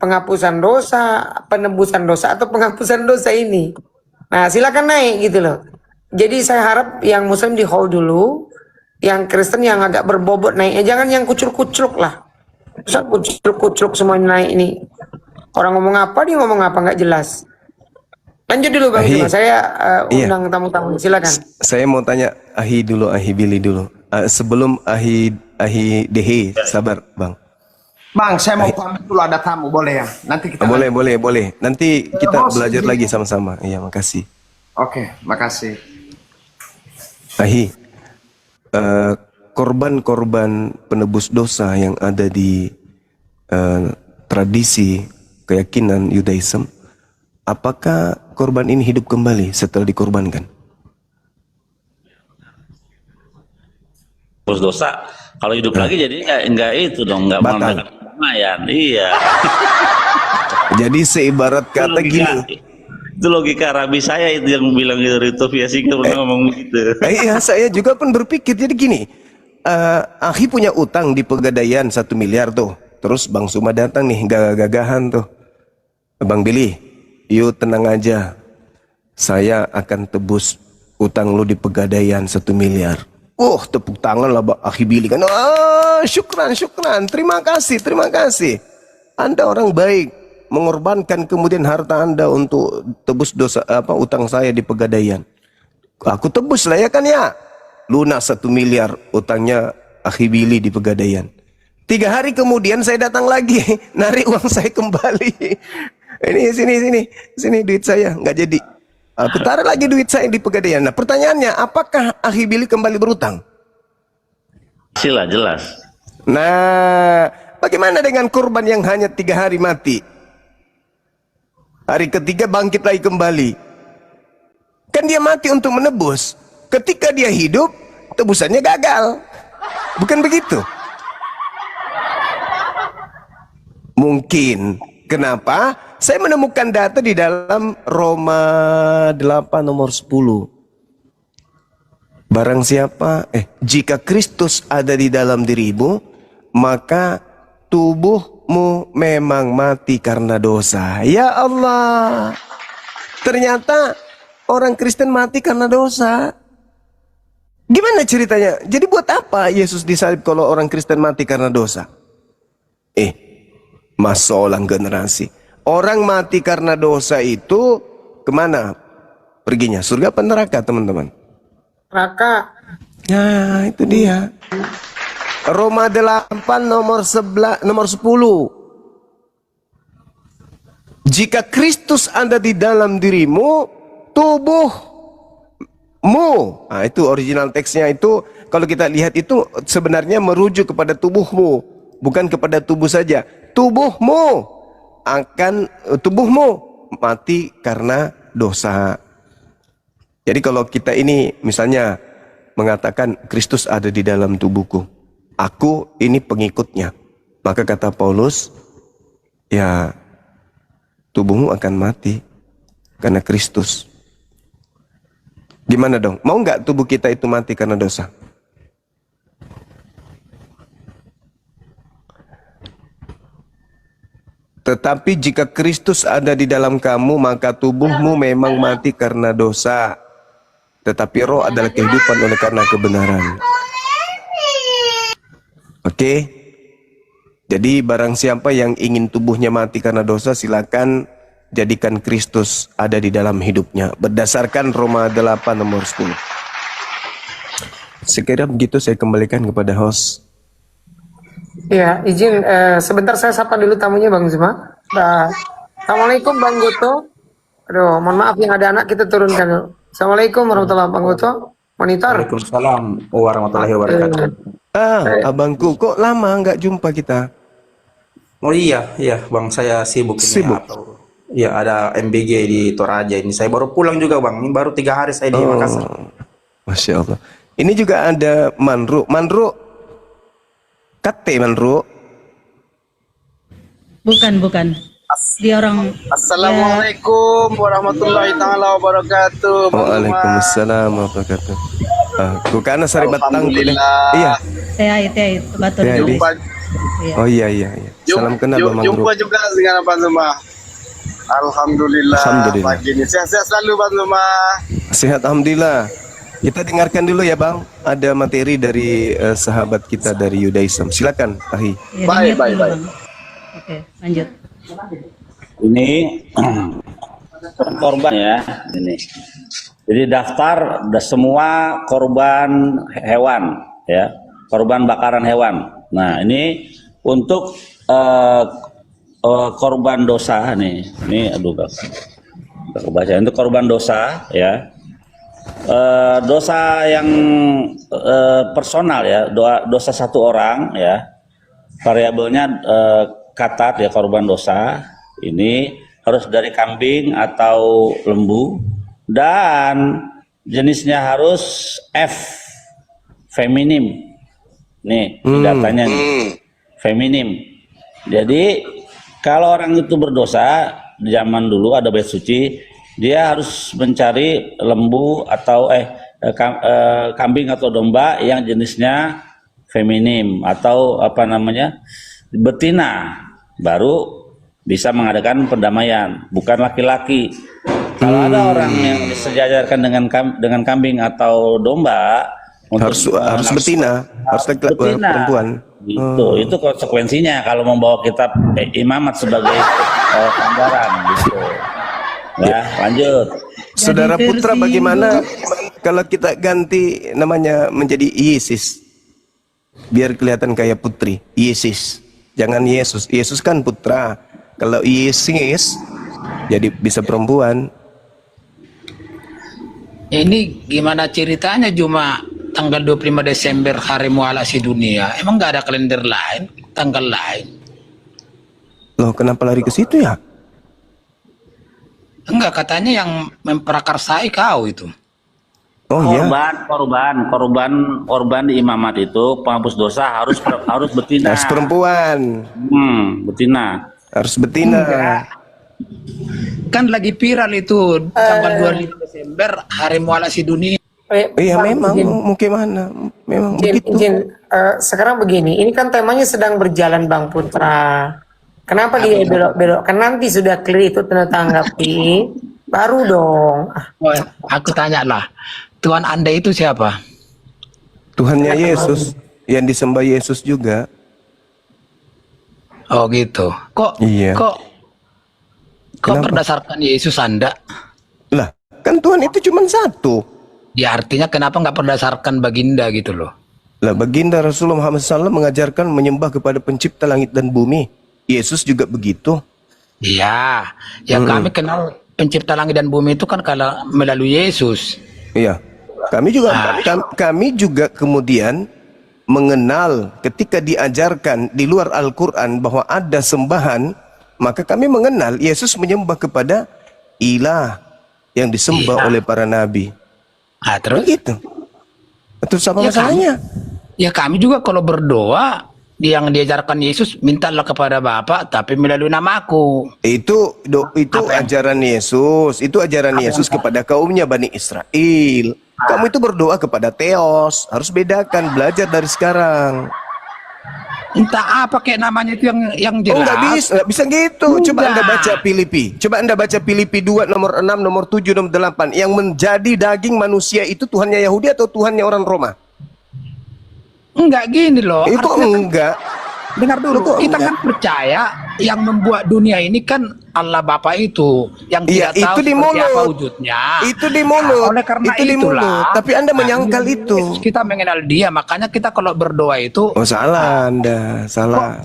penghapusan dosa, penebusan dosa atau penghapusan dosa ini. Nah silakan naik gitu loh. Jadi saya harap yang Muslim di hold dulu, yang Kristen yang agak berbobot naiknya, jangan yang kucluk-kucluk lah. Kucluk-kucluk semuanya naik ini. Orang ngomong apa, dia ngomong apa, nggak jelas. Lanjut dulu Bang Juma, saya undang tamu-tamu, silakan. Saya mau tanya Ahi dulu, Ahi Billy dulu. Sebelum Ahi Dehe, sabar Bang. Bang, saya mau pamit dulu, ada tamu, boleh ya? Nanti kita Boleh. Nanti kita Host, belajar izin. lagi sama-sama. Iya, makasih. Oke, makasih. Ahi, korban-korban penebus dosa yang ada di tradisi keyakinan Yudaism, apakah korban ini hidup kembali setelah dikorbankan? Terus dosa, kalau hidup lagi jadi nggak itu dong, nggak Batal. menggunakan lumayan. Iya. Jadi seibarat kata gini. Itu logika Rabi saya itu yang bilang gitu, Rito Fiasika pernah ngomong gitu. Iya, saya juga pun berpikir jadi gini. Ahi punya utang di Pegadaian 1 miliar tuh. Terus Bang Suma datang nih gagah-gagahan tuh. Bang Billy, yuk tenang aja. Saya akan tebus utang lu di Pegadaian 1 miliar. Tepuk tangan lah Ahi Billy kan. Syukran. Terima kasih. Anda orang baik. Mengorbankan kemudian harta Anda untuk tebus dosa utang saya di Pegadaian. Aku tebus lah ya kan ya. Lunas 1 miliar utangnya Ahi Billy di Pegadaian. 3 hari kemudian saya datang lagi, narik uang saya kembali. Sini duit saya nggak jadi. Aku taruh lagi duit saya di Pegadaian. Nah pertanyaannya, apakah Ahi Billy kembali berutang? Sila jelas. Nah, bagaimana dengan korban yang hanya 3 hari mati? Hari ketiga bangkit lagi kembali. Kan dia mati untuk menebus. Ketika dia hidup, tebusannya gagal. Bukan begitu? Mungkin. Kenapa? Saya menemukan data di dalam Roma 8 nomor 10. Barang siapa, jika Kristus ada di dalam dirimu, maka tubuhmu memang mati karena dosa. Ya Allah, ternyata orang Kristen mati karena dosa. Gimana ceritanya? Jadi buat apa Yesus disalib kalau orang Kristen mati karena dosa? Masalah generasi. Orang mati karena dosa itu kemana perginya? Surga apa neraka, teman-teman? Neraka. Ya, itu dia. Roma 8 nomor 10. Jika Kristus ada di dalam dirimu, tubuhmu. Nah, itu original teksnya itu kalau kita lihat itu sebenarnya merujuk kepada tubuhmu, bukan kepada tubuh saja. Tubuhmu mati karena dosa. Jadi kalau kita ini misalnya mengatakan Kristus ada di dalam tubuhku, aku ini pengikutnya, maka kata Paulus, ya tubuhmu akan mati karena Kristus. Gimana dong? Mau nggak tubuh kita itu mati karena dosa? Tetapi jika Kristus ada di dalam kamu, maka tubuhmu memang mati karena dosa. Tetapi roh adalah kehidupan oleh karena kebenaran. Oke? Jadi barang siapa yang ingin tubuhnya mati karena dosa, silakan jadikan Kristus ada di dalam hidupnya. Berdasarkan Roma 8 nomor 10. Sekira begitu saya kembalikan kepada host. Ya, izin sebentar saya sapa dulu tamunya Bang Zuma. Assalamualaikum Bang Goto. Aduh, mohon maaf yang ada anak kita turunkan dulu. Assalamualaikum warahmatullahi wabarakatuh, Bang Goto. Monitor. Waalaikumsalam warahmatullahi wabarakatuh. Abangku, kok lama nggak jumpa kita? Oh iya, Bang, saya sibuk ini. Sibuk? Iya, ada MBG di Toraja ini. Saya baru pulang juga, Bang. Ini baru 3 hari saya di Makassar. Masya Allah. Ini juga ada Manru. Kate Manru. Bukan. Dia orang. Assalamualaikum warahmatullahi taala wabarakatuh. Waalaikumsalam warahmatullahi wabarakatuh. Kukana sari batang deh. Iya. Teh batu Teh, dulu. Jumpa, Oh iya. Salam kenal Bang Manru. jumpa juga dengan Pak Zuma. Alhamdulillah. Pagi ini sehat-sehat selalu Pak Zuma. Sehat alhamdulillah. Kita dengarkan dulu ya Bang. Ada materi dari sahabat kita dari Yudaism. Silakan Ahi. Ya, Baik. Bang. Oke, lanjut. Ini korban ya, ini. Jadi daftar semua korban hewan ya, korban bakaran hewan. Nah, ini untuk eh, korban dosa nih. Ini aduh gak kebaca. Untuk korban dosa ya. Dosa yang personal ya, dosa satu orang ya. Variabelnya katat ya, korban dosa. Ini harus dari kambing atau lembu dan jenisnya harus F, feminim. Nih datanya nih, feminim. Jadi kalau orang itu berdosa di zaman dulu ada bait suci, dia harus mencari lembu atau kambing atau domba yang jenisnya feminim atau apa namanya betina, baru bisa mengadakan pendamaian, bukan laki-laki. Kalau ada orang yang disejajarkan dengan kambing atau domba, harus betina, harus betina, perempuan. Itu konsekuensinya kalau membawa kitab imamat sebagai gambaran gitu. Ya, lanjut. Saudara Putra, bagaimana kalau kita ganti namanya menjadi Yesus? Biar kelihatan kayak putri. Yesus. Jangan Yesus. Yesus kan putra. Kalau Yesus jadi bisa perempuan. Ini gimana ceritanya cuma tanggal 25 Desember Hari Mualasi Dunia? Emang nggak ada kalender lain, tanggal lain? Loh, kenapa lari ke situ ya? Enggak, katanya yang memprakarsai kau itu. Oh iya. Korban di imamat itu penghapus dosa harus betina. Harus perempuan. Betina. Harus betina. Enggak. Kan lagi viral itu tanggal 25 Desember Hari Mualasi Dunia. Iya memang mungkin mana memang begitu. Sekarang begini, ini kan temanya sedang berjalan Bang Putra. Kenapa dia belok-belokkan? Nanti sudah clear itu tanda tanggapi, baru dong. Oh, aku tanya lah, Tuhan Anda itu siapa? Tuhannya Yesus, yang disembah Yesus juga. Oh gitu. Kok Iya. kok berdasarkan Yesus Anda? Lah, kan Tuhan itu cuma satu. Ya artinya kenapa nggak berdasarkan baginda gitu loh? Lah, baginda Rasulullah Muhammad SAW mengajarkan menyembah kepada pencipta langit dan bumi. Yesus juga begitu. Iya, yang kami kenal pencipta langit dan bumi itu kan kalau melalui Yesus. Iya. Kami juga kemudian mengenal ketika diajarkan di luar Al-Quran bahwa ada sembahan, maka kami mengenal Yesus menyembah kepada ilah yang disembah oleh para nabi. Terus? Begitu. Terus apa masalahnya? Ya kami juga kalau berdoa yang diajarkan Yesus, mintalah kepada Bapa tapi melalui namaku. Itu ajaran Yesus, itu ajaran Yesus kepada kaumnya Bani Israel. Kamu itu berdoa kepada Theos, harus bedakan, belajar dari sekarang. Entah apa kayak namanya itu yang jelas. Oh, nggak bisa gitu. Coba Anda baca Filipi. Coba Anda baca Filipi 2 nomor 6, nomor 7, nomor 8. Yang menjadi daging manusia itu Tuhannya Yahudi atau Tuhannya orang Roma? Enggak gini loh. Itu enggak. Dengar dulu, kita kan percaya yang membuat dunia ini kan Allah Bapa itu yang tidak tahu itu di seperti apa mulut. wujudnya. Itu di mulut. Oleh karena itu di mulut. Tapi Anda menyangkal itu. Kita mengenal dia, makanya kita kalau berdoa itu. Oh, salah Anda, salah.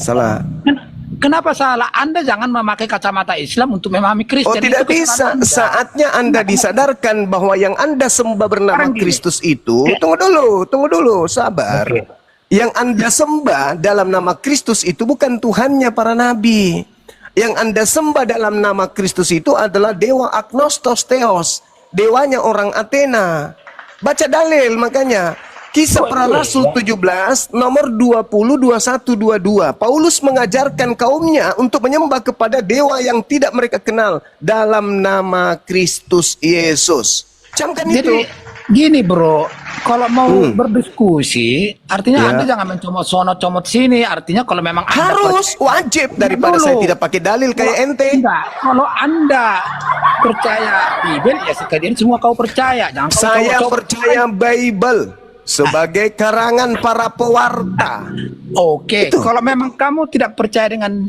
Kenapa salah? Anda jangan memakai kacamata Islam untuk memahami Kristen. Oh, tidak bisa. Saatnya Anda disadarkan bahwa yang Anda sembah bernama Kristus itu. Tunggu dulu, sabar. Okay. Yang Anda sembah dalam nama Kristus itu bukan Tuhannya para nabi. Yang Anda sembah dalam nama Kristus itu adalah dewa Agnostos Theos, dewanya orang Athena. Baca dalil makanya. Kisah Para Rasul 17 nomor 20, 21, 22. Paulus mengajarkan kaumnya untuk menyembah kepada dewa yang tidak mereka kenal dalam nama Kristus Yesus. Camkan itu. Gini bro, kalau mau berdiskusi, artinya Anda jangan mencomot sono comot sini. Artinya kalau memang harus wajib daripada saya tidak pakai dalil kayak ente. Enggak, kalau Anda percaya Bible ya sekalian semua kau percaya. Jangan kau saya percaya Bible sebagai karangan para pewarta. Oke, kalau memang kamu tidak percaya dengan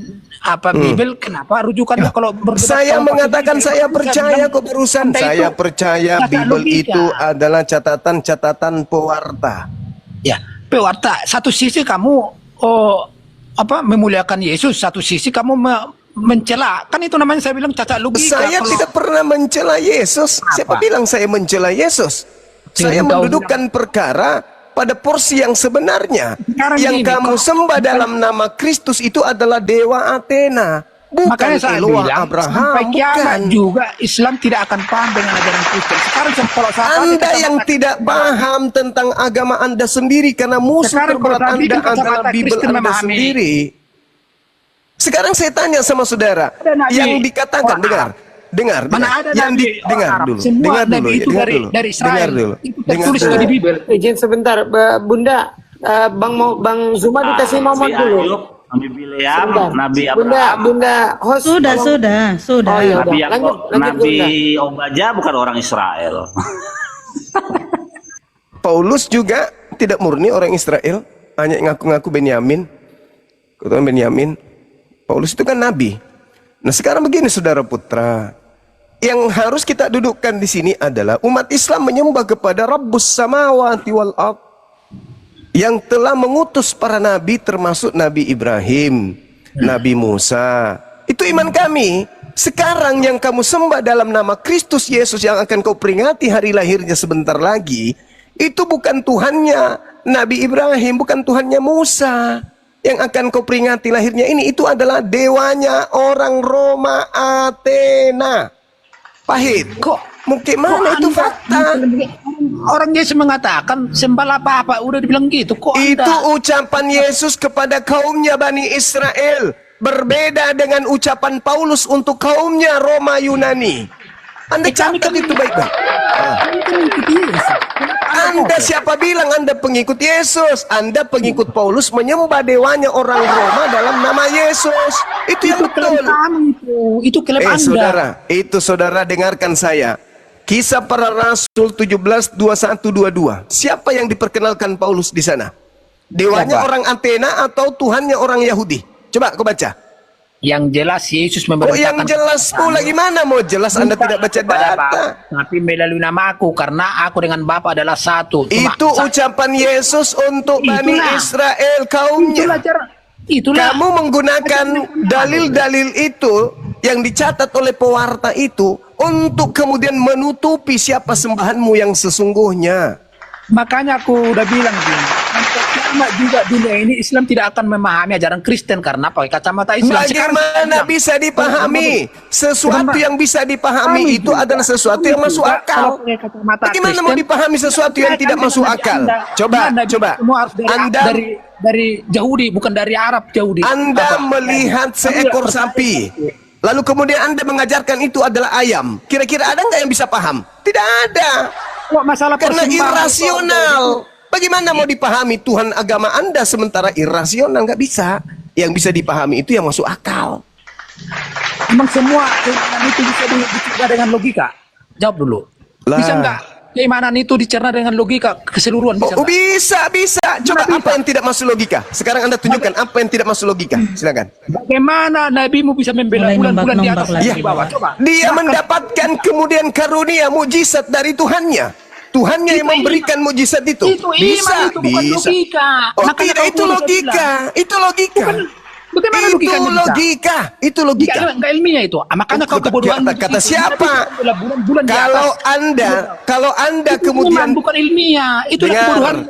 apa Bible, kenapa rujukannya kalau saya mengatakan saya percaya kok barusan. Saya percaya Bible itu adalah catatan-catatan pewarta. Ya, pewarta. Satu sisi kamu memuliakan Yesus, satu sisi kamu mencela. Kan itu namanya saya bilang cacat logika. Saya tidak pernah mencela Yesus. Siapa bilang saya mencela Yesus? Saya mendudukan perkara pada porsi yang sebenarnya. Yang kamu sembah dalam nama Kristus itu adalah dewa Athena, bukan Makanya saya Eloah bilang, Abraham, sampai kiamat bukan. juga Islam tidak akan paham dengan ajaran Kristen. Sekarang kalau Anda yang tidak paham tentang agama Anda sendiri karena musuh Sekarang terberat kalau tadi Anda kacamata adalah Bible Kristen Anda memahami. sendiri. Sekarang saya tanya sama saudara, Ada nabi yang dikatakan, orang dengar, Mana ada yang nabi dengar orang Arab? dulu, Semua dengar nabi dulu, itu dengar dari dulu, Israel. dengar dulu, Itu dengar tertulis dulu. di Bible. Izin sebentar, Bunda. Bang Zuma dikasih momon dulu. Nabi Bileam, Sebentar. Nabi Bunda, Abraham, Bunda, host. Sudah, tolong. sudah. Oh iya, Nabi udah. Yakub, Lanjut, Nabi Bunda. Obadjah bukan orang Israel. Paulus juga tidak murni orang Israel, hanya ngaku-ngaku Benyamin, keturunan Benyamin. Paulus itu kan nabi. Nah sekarang begini saudara putra, yang harus kita dudukkan di sini adalah umat Islam menyembah kepada Rabbus Samawati wal Ard, yang telah mengutus para nabi termasuk Nabi Ibrahim, Nabi Musa. Itu iman kami. Sekarang yang kamu sembah dalam nama Kristus Yesus yang akan kau peringati hari lahirnya sebentar lagi, itu bukan Tuhannya Nabi Ibrahim, bukan Tuhannya Musa yang akan kau peringati lahirnya ini. Itu adalah dewanya orang Roma, Athena. Pahit. Mungkin mana itu fakta? Orang Yesus mengatakan sembahlah Bapa, udah dibilang gitu. Kok Itu Anda? ucapan Yesus kepada kaumnya Bani Israel. Berbeda dengan ucapan Paulus untuk kaumnya Roma Yunani. Anda catat itu baik-baik. Anda siapa bilang Anda pengikut Yesus? Anda pengikut Paulus menyembah dewanya orang Roma dalam nama Yesus. Itu yang betul. Itu klaim Anda. Saudara, itu saudara dengarkan saya. Kisah para Rasul 17, 21, 22. Siapa yang diperkenalkan Paulus di sana? Dewanya Siapa? orang Athena atau Tuhannya orang Yahudi? Coba kau baca. Yang jelas Yesus Oh memerintahkan. yang jelas pula gimana mau jelas Anda tidak baca kepada data. Bapa, tapi melalui namaku karena aku dengan Bapa adalah satu. Cuma Itu ucapan Yesus untuk Bani Itulah. Israel kaumnya. Itulah. Kamu menggunakan dalil-dalil itu yang dicatat oleh pewarta itu untuk kemudian menutupi siapa sembahanmu yang sesungguhnya. Makanya aku udah bilang gini, sampai kiamat juga dunia ini Islam tidak akan memahami ajaran Kristen karena pakai kacamata Islam. Bagaimana bisa dipahami? Sesuatu yang bisa dipahami itu adalah sesuatu yang masuk akal. Bagaimana mau dipahami sesuatu yang tidak masuk akal? Coba. Anda dari Yahudi, bukan dari Arab Yahudi. Anda melihat seekor sapi, lalu kemudian Anda mengajarkan itu adalah ayam. Kira-kira ada nggak yang bisa paham? Tidak ada. Masalah Karena persembahan. irasional. Bagaimana mau dipahami Tuhan agama Anda sementara irasional? Nggak bisa. Yang bisa dipahami itu yang masuk akal. Emang semua keimanan itu bisa dicerna dengan logika? Jawab dulu. Lah. Bisa nggak keimanan itu dicerna dengan logika keseluruhan? Bisa nggak? Bisa. Coba apa yang tidak masuk logika? Sekarang Anda tunjukkan apa yang tidak masuk logika. Silakan. Bagaimana nabimu bisa membela Mulai bulan-bulan di atas nombak-nombak dan lagi. di bawah? Coba. Dia mendapatkan kemudian karunia mujizat dari Tuhannya. Tuhannya yang memberikan mujizat itu. Itu iman, itu bukan logika. Oh Makanya tidak, kau itu bisa logika. Itu logika. Bagaimana Itu logikanya bisa? logika. Itu logika. Enggak ilmiah itu. Makanya kau kebodohan. Kata siapa? Bulan-bulan di Kalau atas. Anda Itu kemudian iman, bukan ilmiah. Itu kebodohan.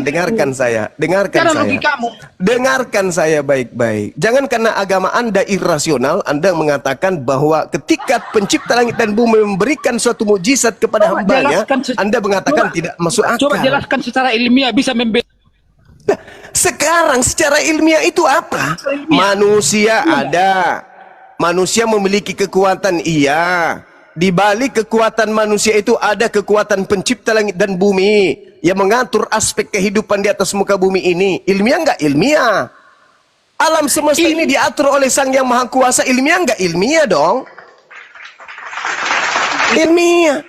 dengarkan saya. Cara logikamu. Dengarkan saya baik-baik. Jangan karena agama Anda irasional, Anda mengatakan bahwa ketika pencipta langit dan bumi memberikan suatu mujizat kepada hambanya, Anda mengatakan tidak masuk akal. Coba jelaskan secara ilmiah bisa membela. Sekarang secara ilmiah itu apa? Manusia ada. Manusia memiliki kekuatan, iya. Di balik kekuatan manusia itu ada kekuatan pencipta langit dan bumi yang mengatur aspek kehidupan di atas muka bumi ini. Ilmiah enggak? Ilmiah. Alam semesta ini diatur oleh Sang Yang Maha Kuasa. Ilmiah enggak? Ilmiah dong. Ilmiah.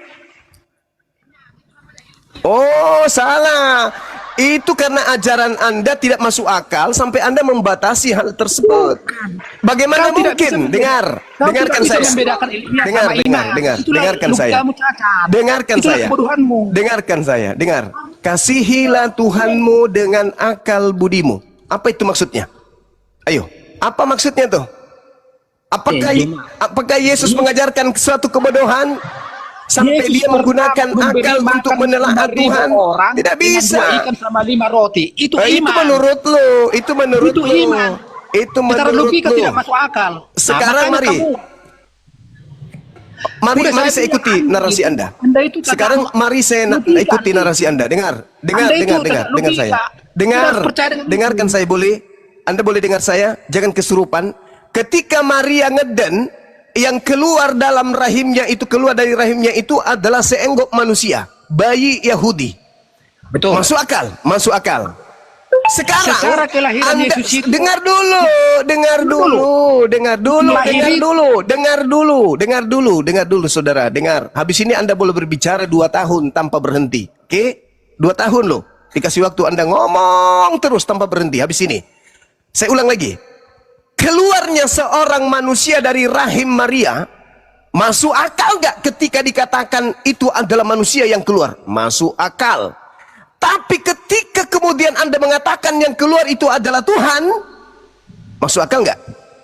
Oh, salah. Itu karena ajaran Anda tidak masuk akal sampai Anda membatasi hal tersebut. Bagaimana Kau tidak mungkin? bisa Dengar, Kau dengarkan tidak bisa saya. membedakan ilmiah Dengar, sama iman. Itulah dengarkan saya. logikamu cacat. Dengarkan Itulah saya. kebodohanmu. Dengarkan saya. Dengar. Kasihilah Tuhanmu dengan akal budimu. Apa itu maksudnya? Ayo, apa maksudnya tuh? Apakah Yesus mengajarkan suatu kebodohan sampai dia menggunakan akal untuk menelaah Tuhan? Tidak bisa. Ikan sama 5 roti. Itu iman. Itu menurut lo. Itu menurut Itu lo. iman. Itu Secara menurut logika lo. tidak masuk akal. Sekarang makanya mari Udah, saya saya ikuti bilang, narasi Anda. Anda itu kata Sekarang mari saya logika, ikuti narasi Anda. Dengar saya. Dengarkan saya boleh. Anda boleh dengar saya, jangan kesurupan. Ketika Maria ngeden, yang keluar dalam rahimnya itu, keluar dari rahimnya itu adalah seenggok manusia, bayi Yahudi. Betul. Masuk akal, masuk akal. Sekarang Secara kelahiran Anda Yesus itu, dengar dulu. Dengar dulu saudara, dengar. Habis ini Anda boleh berbicara 2 tahun tanpa berhenti. Oke? 2 tahun loh. Dikasih waktu Anda ngomong terus tanpa berhenti. Habis ini. Saya ulang lagi. Keluarnya seorang manusia dari rahim Maria, masuk akal gak ketika dikatakan itu adalah manusia yang keluar? Masuk akal. Tapi ketika kemudian Anda mengatakan yang keluar itu adalah Tuhan, masuk akal nggak?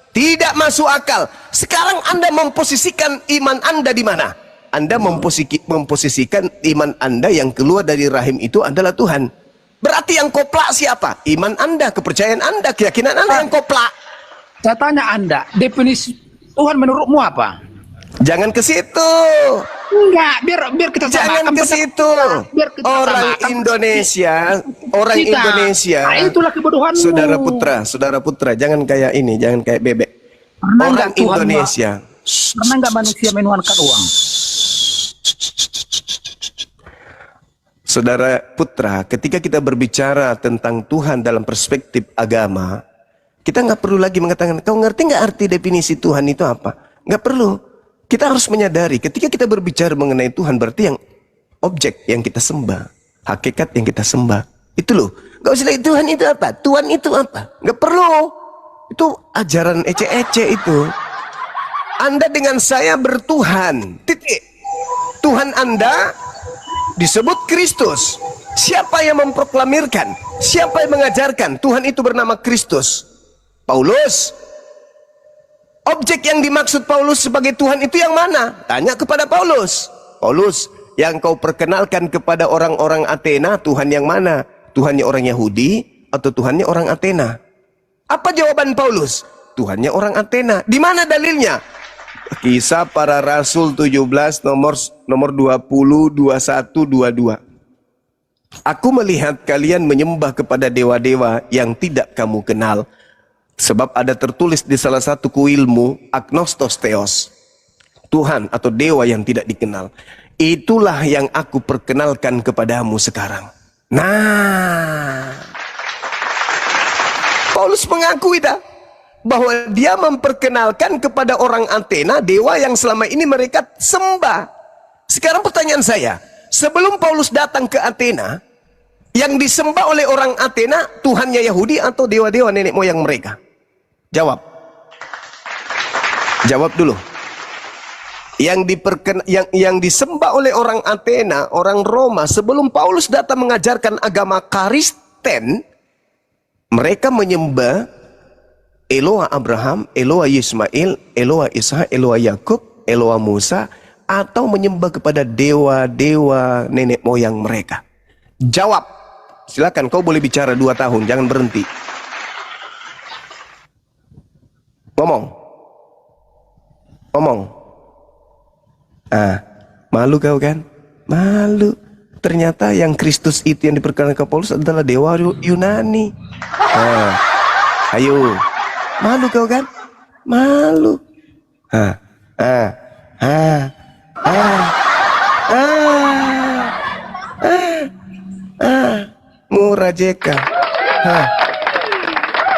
Tidak masuk akal. Sekarang Anda memposisikan iman Anda di mana? Anda memposisikan iman Anda yang keluar dari rahim itu adalah Tuhan. Berarti yang koplak siapa? Iman Anda, kepercayaan Anda, keyakinan Anda yang koplak. saya tanya Anda, definisi Tuhan menurutmu apa? Jangan ke situ. Enggak, biar kita Jangan samakan ke situ. biar kita Orang samakan. Indonesia, orang Kita. Indonesia. Nah, itulah kebodohanmu. Saudara putra, jangan kayak ini, jangan kayak bebek. Pernah Orang nggak Tuhan Indonesia. Pernah nggak manusia menuhankan uang? Saudara putra, ketika kita berbicara tentang Tuhan dalam perspektif agama, kita nggak perlu lagi mengatakan, kau ngerti nggak arti definisi Tuhan itu apa? Nggak perlu. Kita harus menyadari ketika kita berbicara mengenai Tuhan, berarti yang objek yang kita sembah, hakikat yang kita sembah, itu loh. Gak usah lagi Tuhan itu apa, Tuhan itu apa, nggak perlu. Itu ajaran ece-ece itu. Anda dengan saya bertuhan, titik. Tuhan Anda disebut Kristus. Siapa yang memproklamirkan? Siapa yang mengajarkan Tuhan itu bernama Kristus? Paulus. Objek yang dimaksud Paulus sebagai Tuhan itu yang mana? Tanya kepada Paulus. Paulus, yang kau perkenalkan kepada orang-orang Athena, Tuhan yang mana? Tuhannya orang Yahudi atau Tuhannya orang Athena? Apa jawaban Paulus? Tuhannya orang Athena. Di mana dalilnya? Kisah Para Rasul 17 nomor 20, 21, 22. Aku melihat kalian menyembah kepada dewa-dewa yang tidak kamu kenal. Sebab ada tertulis di salah satu kuilmu, agnostos theos, Tuhan atau dewa yang tidak dikenal. Itulah yang aku perkenalkan kepadamu sekarang. Nah, Paulus mengakui bahwa dia memperkenalkan kepada orang Athena dewa yang selama ini mereka sembah. Sekarang pertanyaan saya, sebelum Paulus datang ke Athena, yang disembah oleh orang Athena Tuhannya Yahudi atau dewa-dewa nenek moyang mereka? Jawab. Jawab dulu. Yang disembah oleh orang Athena, orang Roma, sebelum Paulus datang mengajarkan agama Kristen, mereka menyembah Eloa Abraham, Eloa Ismail, Eloa Ishak, Eloa Yakub, Eloa Musa, atau menyembah kepada dewa-dewa nenek moyang mereka. Jawab. Silakan, kau boleh bicara 2 tahun, jangan berhenti. Ngomong. Malu kau kan? Malu. Ternyata yang Kristus itu yang diperkenalkan Paulus adalah dewa Yunani. Ayo. Malu kau kan? Malu. Murah jeka.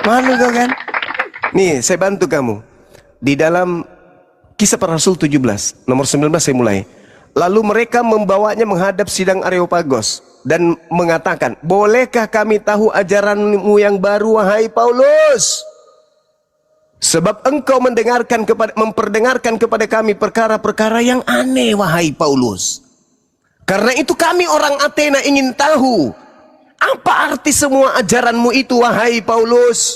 Malu kau kan? Nih, saya bantu kamu. Di dalam Kisah Para Rasul 17, nomor 19 saya mulai. Lalu mereka membawanya menghadap sidang Areopagos dan mengatakan, bolehkah kami tahu ajaranmu yang baru, wahai Paulus? Sebab engkau memperdengarkan kepada kami perkara-perkara yang aneh, wahai Paulus. Karena itu kami orang Athena ingin tahu, Apa arti semua ajaranmu itu, wahai Paulus?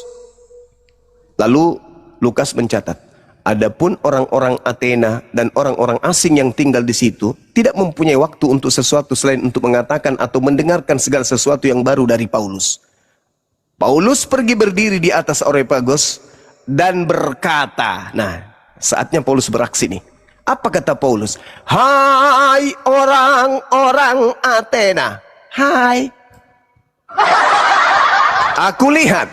Lalu Lukas mencatat, adapun orang-orang Athena dan orang-orang asing yang tinggal di situ tidak mempunyai waktu untuk sesuatu selain untuk mengatakan atau mendengarkan segala sesuatu yang baru dari Paulus. Paulus pergi berdiri di atas Areopagos dan berkata, nah saatnya Paulus beraksi nih. Apa kata Paulus? Hai orang-orang Athena, hai. Aku lihat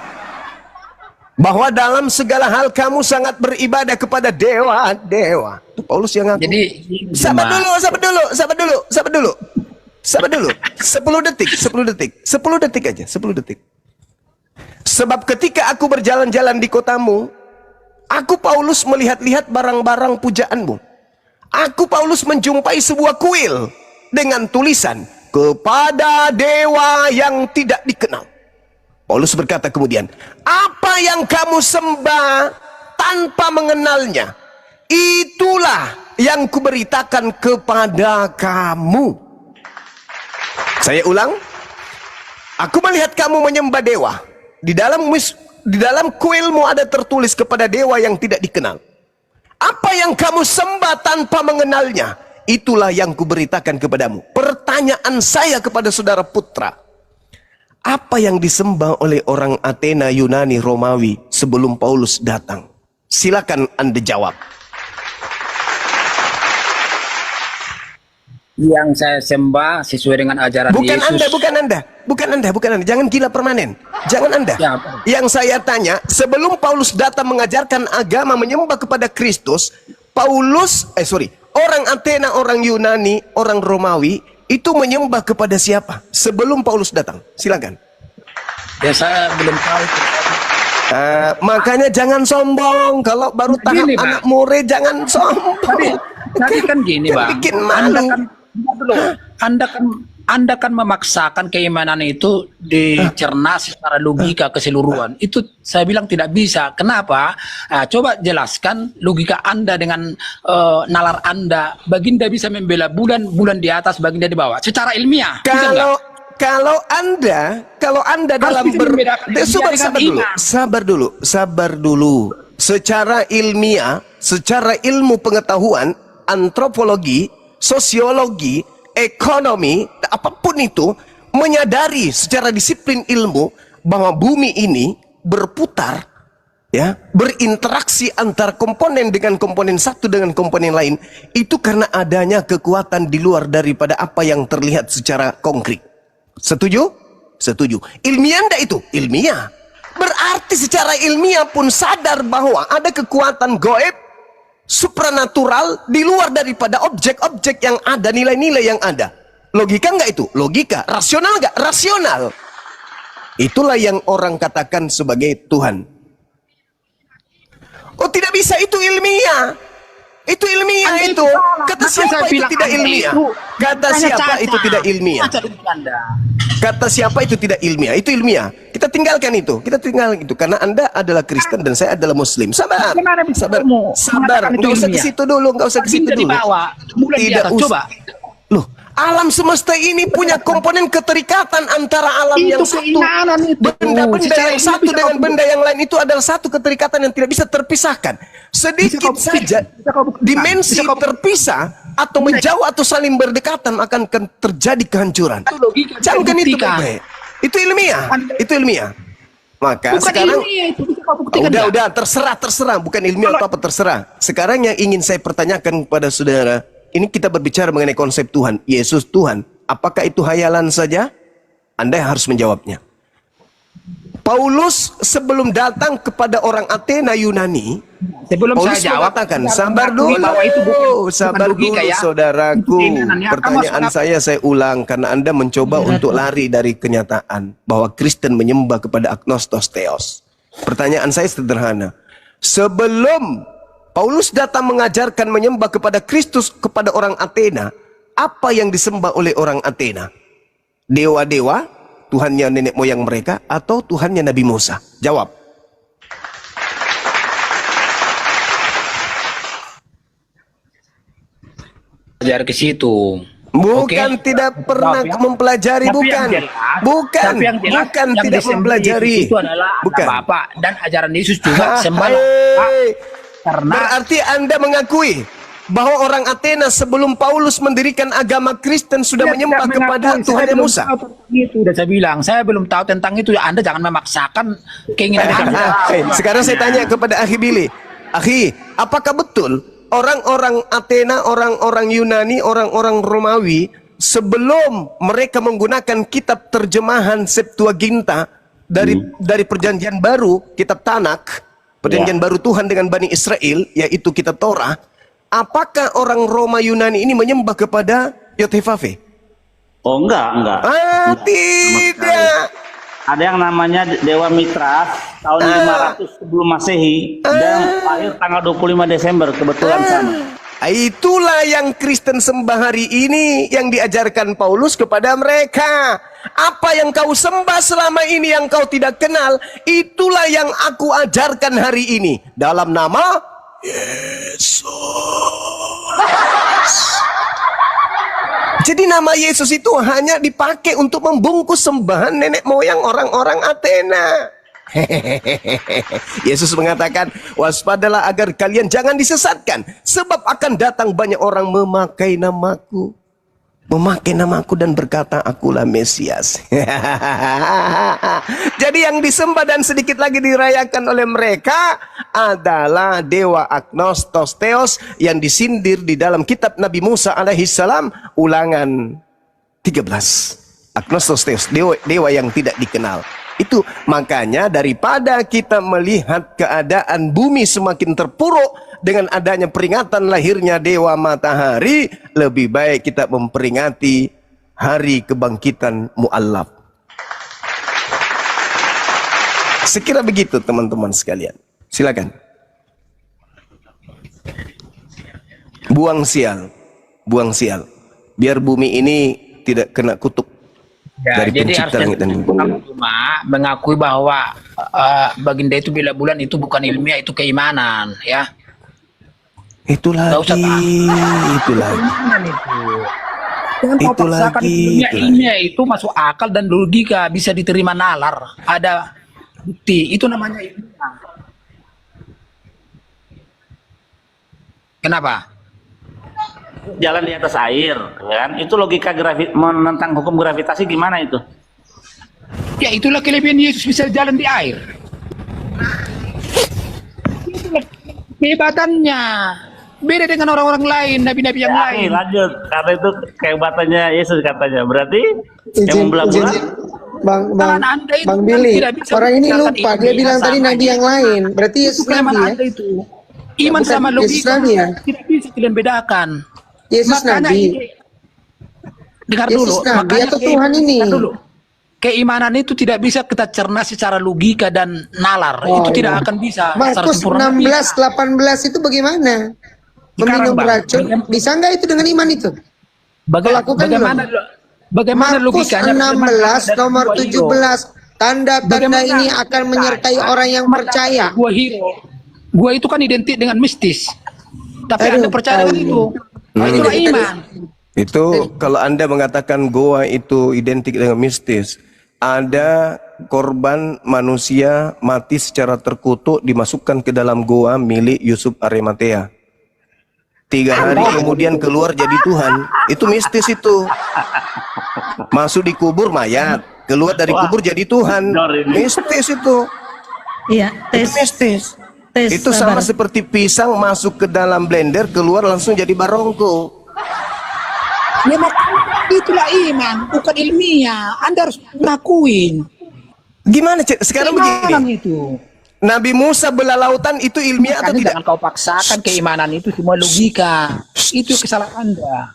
bahwa dalam segala hal kamu sangat beribadah kepada dewa-dewa. Itu Paulus yang ngaku. Jadi sabar dulu. 10 detik aja, 10 detik. Sebab ketika aku berjalan-jalan di kotamu, aku Paulus melihat-lihat barang-barang pujaanmu. Aku Paulus menjumpai sebuah kuil dengan tulisan kepada dewa yang tidak dikenal. Paulus berkata kemudian, apa yang kamu sembah tanpa mengenalnya, itulah yang kuberitakan kepada kamu. Saya ulang, aku melihat kamu menyembah dewa. Di dalam kuilmu ada tertulis kepada dewa yang tidak dikenal. Apa yang kamu sembah tanpa mengenalnya, itulah yang kuberitakan kepadamu. Pertanyaan saya kepada saudara putra, apa yang disembah oleh orang Athena, Yunani, Romawi sebelum Paulus datang? Silakan Anda jawab. yang saya sembah sesuai dengan ajaran Bukan Yesus. Bukan Anda. Jangan gila permanen. Jangan Anda. Ya, Yang saya tanya, sebelum Paulus datang mengajarkan agama menyembah kepada Kristus, orang Athena, orang Yunani, orang Romawi itu menyembah kepada siapa? Sebelum Paulus datang. Silakan. Ya saya belum tahu. Makanya jangan sombong. Kalau baru tahap Gini, Pak. anak murid jangan sombong. Tadi kan gini, Bang. Bikin malu. Anda kan memaksakan keimanan itu dicerna secara logika keseluruhan. Itu saya bilang tidak bisa. Kenapa? Coba jelaskan logika Anda dengan nalar Anda. Baginda bisa membela bulan di atas, baginda di bawah. Secara ilmiah. Kalau Anda dalam sabar dulu. Secara ilmiah, secara ilmu pengetahuan, antropologi, sosiologi, ekonomi, apapun itu, menyadari secara disiplin ilmu bahwa bumi ini berputar, ya, berinteraksi antara komponen dengan komponen satu dengan komponen lain, itu karena adanya kekuatan di luar daripada apa yang terlihat secara konkret. Setuju? Setuju. Ilmiah enggak itu? Ilmiah. Berarti secara ilmiah pun sadar bahwa ada kekuatan gaib, supranatural di luar daripada objek-objek yang ada, nilai-nilai yang ada. Logika enggak itu? Logika. Rasional enggak? Rasional. Itulah yang orang katakan sebagai Tuhan. Oh, tidak bisa, itu ilmiah. Itu ilmiah itu. Kata siapa itu tidak ilmiah? Kata siapa itu tidak ilmiah? Kata siapa itu tidak ilmiah? Itu ilmiah. Kita tinggalkan itu. Karena Anda adalah Kristen dan saya adalah Muslim. Sabar. Enggak usah ke situ dulu. Tidak usah. Loh, alam semesta ini punya komponen keterikatan antara alam yang satu, benda-benda yang satu dengan benda yang lain itu adalah satu keterikatan yang tidak bisa terpisahkan. Sedikit saja dimensi terpisah atau menjauh atau saling berdekatan akan terjadi kehancuran. Camkan itu, itu ilmiah. Itu ilmiah. Maka sekarang udah terserah, bukan ilmiah atau apa, terserah. Sekarang yang ingin saya pertanyakan kepada saudara, ini kita berbicara mengenai konsep Tuhan, Yesus Tuhan. Apakah itu hayalan saja? Anda yang harus menjawabnya. Paulus sebelum datang kepada orang Athena Yunani, Paulus mengatakan, sabar dulu, saudaraku. Pertanyaan saya ulang karena Anda mencoba untuk lari dari kenyataan bahwa Kristen menyembah kepada agnostos theos. Pertanyaan saya sederhana. Sebelum Paulus datang mengajarkan menyembah kepada Kristus kepada orang Athena, apa yang disembah oleh orang Athena? Dewa-dewa, Tuhannya nenek moyang mereka, atau Tuhannya Nabi Musa? Jawab. Ajar ke situ. Bukan Oke? tidak pernah Jawab ya. mempelajari, Tapi bukan. yang jelas- Bukan, tapi yang jelas, bukan yang tidak disembelih mempelajari. Yesus itu adalah anak Bukan. Bapa dan ajaran Yesus juga sembah Hei. karena Berarti Anda mengakui bahwa orang Athena sebelum Paulus mendirikan agama Kristen sudah Saya menyembah tidak kepada mengakui, Tuhan saya belum Musa. tahu tentang itu. Dan saya bilang, saya belum tahu tentang itu. Anda jangan memaksakan keinginan Anda. Sekarang saya tanya kepada Akhi Billy. Akhi, apakah betul orang-orang Athena, orang-orang Yunani, orang-orang Romawi sebelum mereka menggunakan kitab terjemahan Septuaginta dari perjanjian baru, kitab Tanak, perjanjian baru Tuhan dengan Bani Israel, yaitu kitab Torah, apakah orang Roma Yunani ini menyembah kepada Yod-Heh-Vaveh? Oh enggak. Tidak. Ada yang namanya Dewa Mitras tahun 500 sebelum Masehi dan lahir tanggal 25 Desember kebetulan sama. Itulah yang Kristen sembah hari ini yang diajarkan Paulus kepada mereka. Apa yang kau sembah selama ini yang kau tidak kenal, itulah yang aku ajarkan hari ini dalam nama Yesus. Jadi nama Yesus itu hanya dipakai untuk membungkus sembahan nenek moyang orang-orang Athena. Yesus mengatakan, waspadalah agar kalian jangan disesatkan, sebab akan datang banyak orang memakai namaku dan berkata, akulah Mesias. Jadi yang disembah dan sedikit lagi dirayakan oleh mereka adalah dewa Agnostos Theos yang disindir di dalam kitab Nabi Musa alaihissalam, Ulangan 13. Agnostos Theos, dewa yang tidak dikenal. Itu makanya daripada kita melihat keadaan bumi semakin terpuruk dengan adanya peringatan lahirnya dewa matahari, lebih baik kita memperingati hari kebangkitan mu'allaf. Sekira begitu teman-teman sekalian. Silakan. Buang sial. Biar bumi ini tidak kena kutuk dari jadi pencipta langit dan bumi. cuma mengakui bahwa baginda itu bila bulan itu bukan ilmiah, itu keimanan, ya. Itu lagi. Keimanan itu. Jangan kau paksakan ilmiah itu masuk akal dan logika, bisa diterima nalar, ada bukti, itu namanya ilmiah. Kenapa? Jalan di atas air, kan? Itu logika menentang hukum gravitasi gimana itu? Ya itulah kelebihan Yesus bisa jalan di air. Itulah kehebatannya. Beda dengan orang-orang lain, nabi-nabi yang lain. Lanjut, karena itu kehebatannya Yesus katanya. Berarti yang membelah bulan. Bang Billy, orang ini lupa, dia bilang tadi nabi yang lain. Berarti Yesus nabi ya? Iman Bukan sama Yesus logika nabi ya? tidak bisa kalian bedakan. Yesus Makanya nabi. dengar Yesus dulu, nabi atau Tuhan ini? dengar dulu. Keimanan itu tidak bisa kita cerna secara logika dan nalar. Oh, itu tidak iya. akan bisa. secara Markus sempurna 16, 18 itu bagaimana? Sekarang, Meminum Bang, racun, bisa nggak itu dengan iman itu? Bagaimana Markus logikanya? 16 nomor 17, tanda-tanda ini akan menyertai orang yang percaya. Gua itu kan identik dengan mistis. Tapi Anda percaya dengan itu. Itulah iman. Itu kalau Anda mengatakan goa itu identik dengan mistis, ada korban manusia mati secara terkutuk dimasukkan ke dalam goa milik Yusuf Arimatea. 3 hari kemudian keluar jadi Tuhan. Itu mistis itu. Masuk di kubur mayat, keluar dari kubur jadi Tuhan. Mistis itu. Iya, Itu mistis. Itu sama seperti pisang masuk ke dalam blender, keluar langsung jadi barongko. Ya, itulah iman, bukan ilmiah. Anda harus ngakuin. Gimana sekarang begini? Itu. Nabi Musa belah lautan itu ilmiah atau tidak? Jangan kau paksakan keimanan itu semua logika. Itu kesalahan Anda.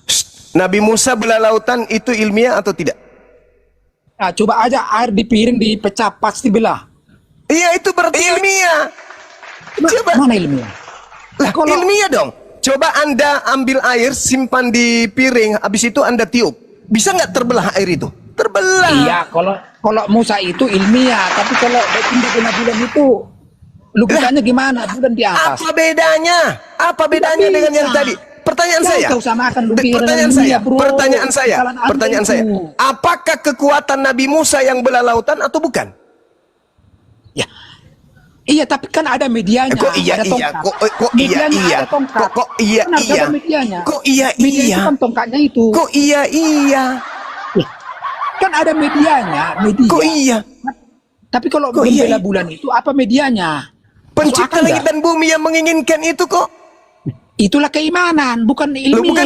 Nabi Musa belah lautan itu ilmiah atau tidak? Nah, coba aja air di piring dipecah pasti belah. Iya, itu berarti ilmiah. Coba. Mana ilmiah? Lah, ilmiah dong. Coba Anda ambil air, simpan di piring, habis itu Anda tiup. Bisa nggak terbelah air itu? Terbelah. Iya, kalau Musa itu ilmiah, tapi kalau pindah bulan itu logikanya gimana? Bulan di atas. Apa bedanya? Apa bedanya dengan yang tadi? pertanyaan Jangan saya. kau samakan logika Pertanyaan dengan saya. dunia, bro. Pertanyaan saya. Kesalahan Anda Pertanyaan itu. saya. Apakah kekuatan Nabi Musa yang belah lautan atau bukan? Ya. Iya, tapi kan ada medianya. Kok iya ada iya? tongkat. Kok iya Medianya iya? ada tongkat. Kok iya Kan harus iya? ada medianya. Kok iya Media iya? itu kan tongkatnya itu. Kok iya iya? Kan ada medianya, media. Kok iya? Tapi kalau Kok iya, membela iya? bulan itu apa medianya? Pencipta Masuk akal langit nggak? dan bumi yang menginginkan itu kok. Itulah keimanan, bukan ilmiah. Bukan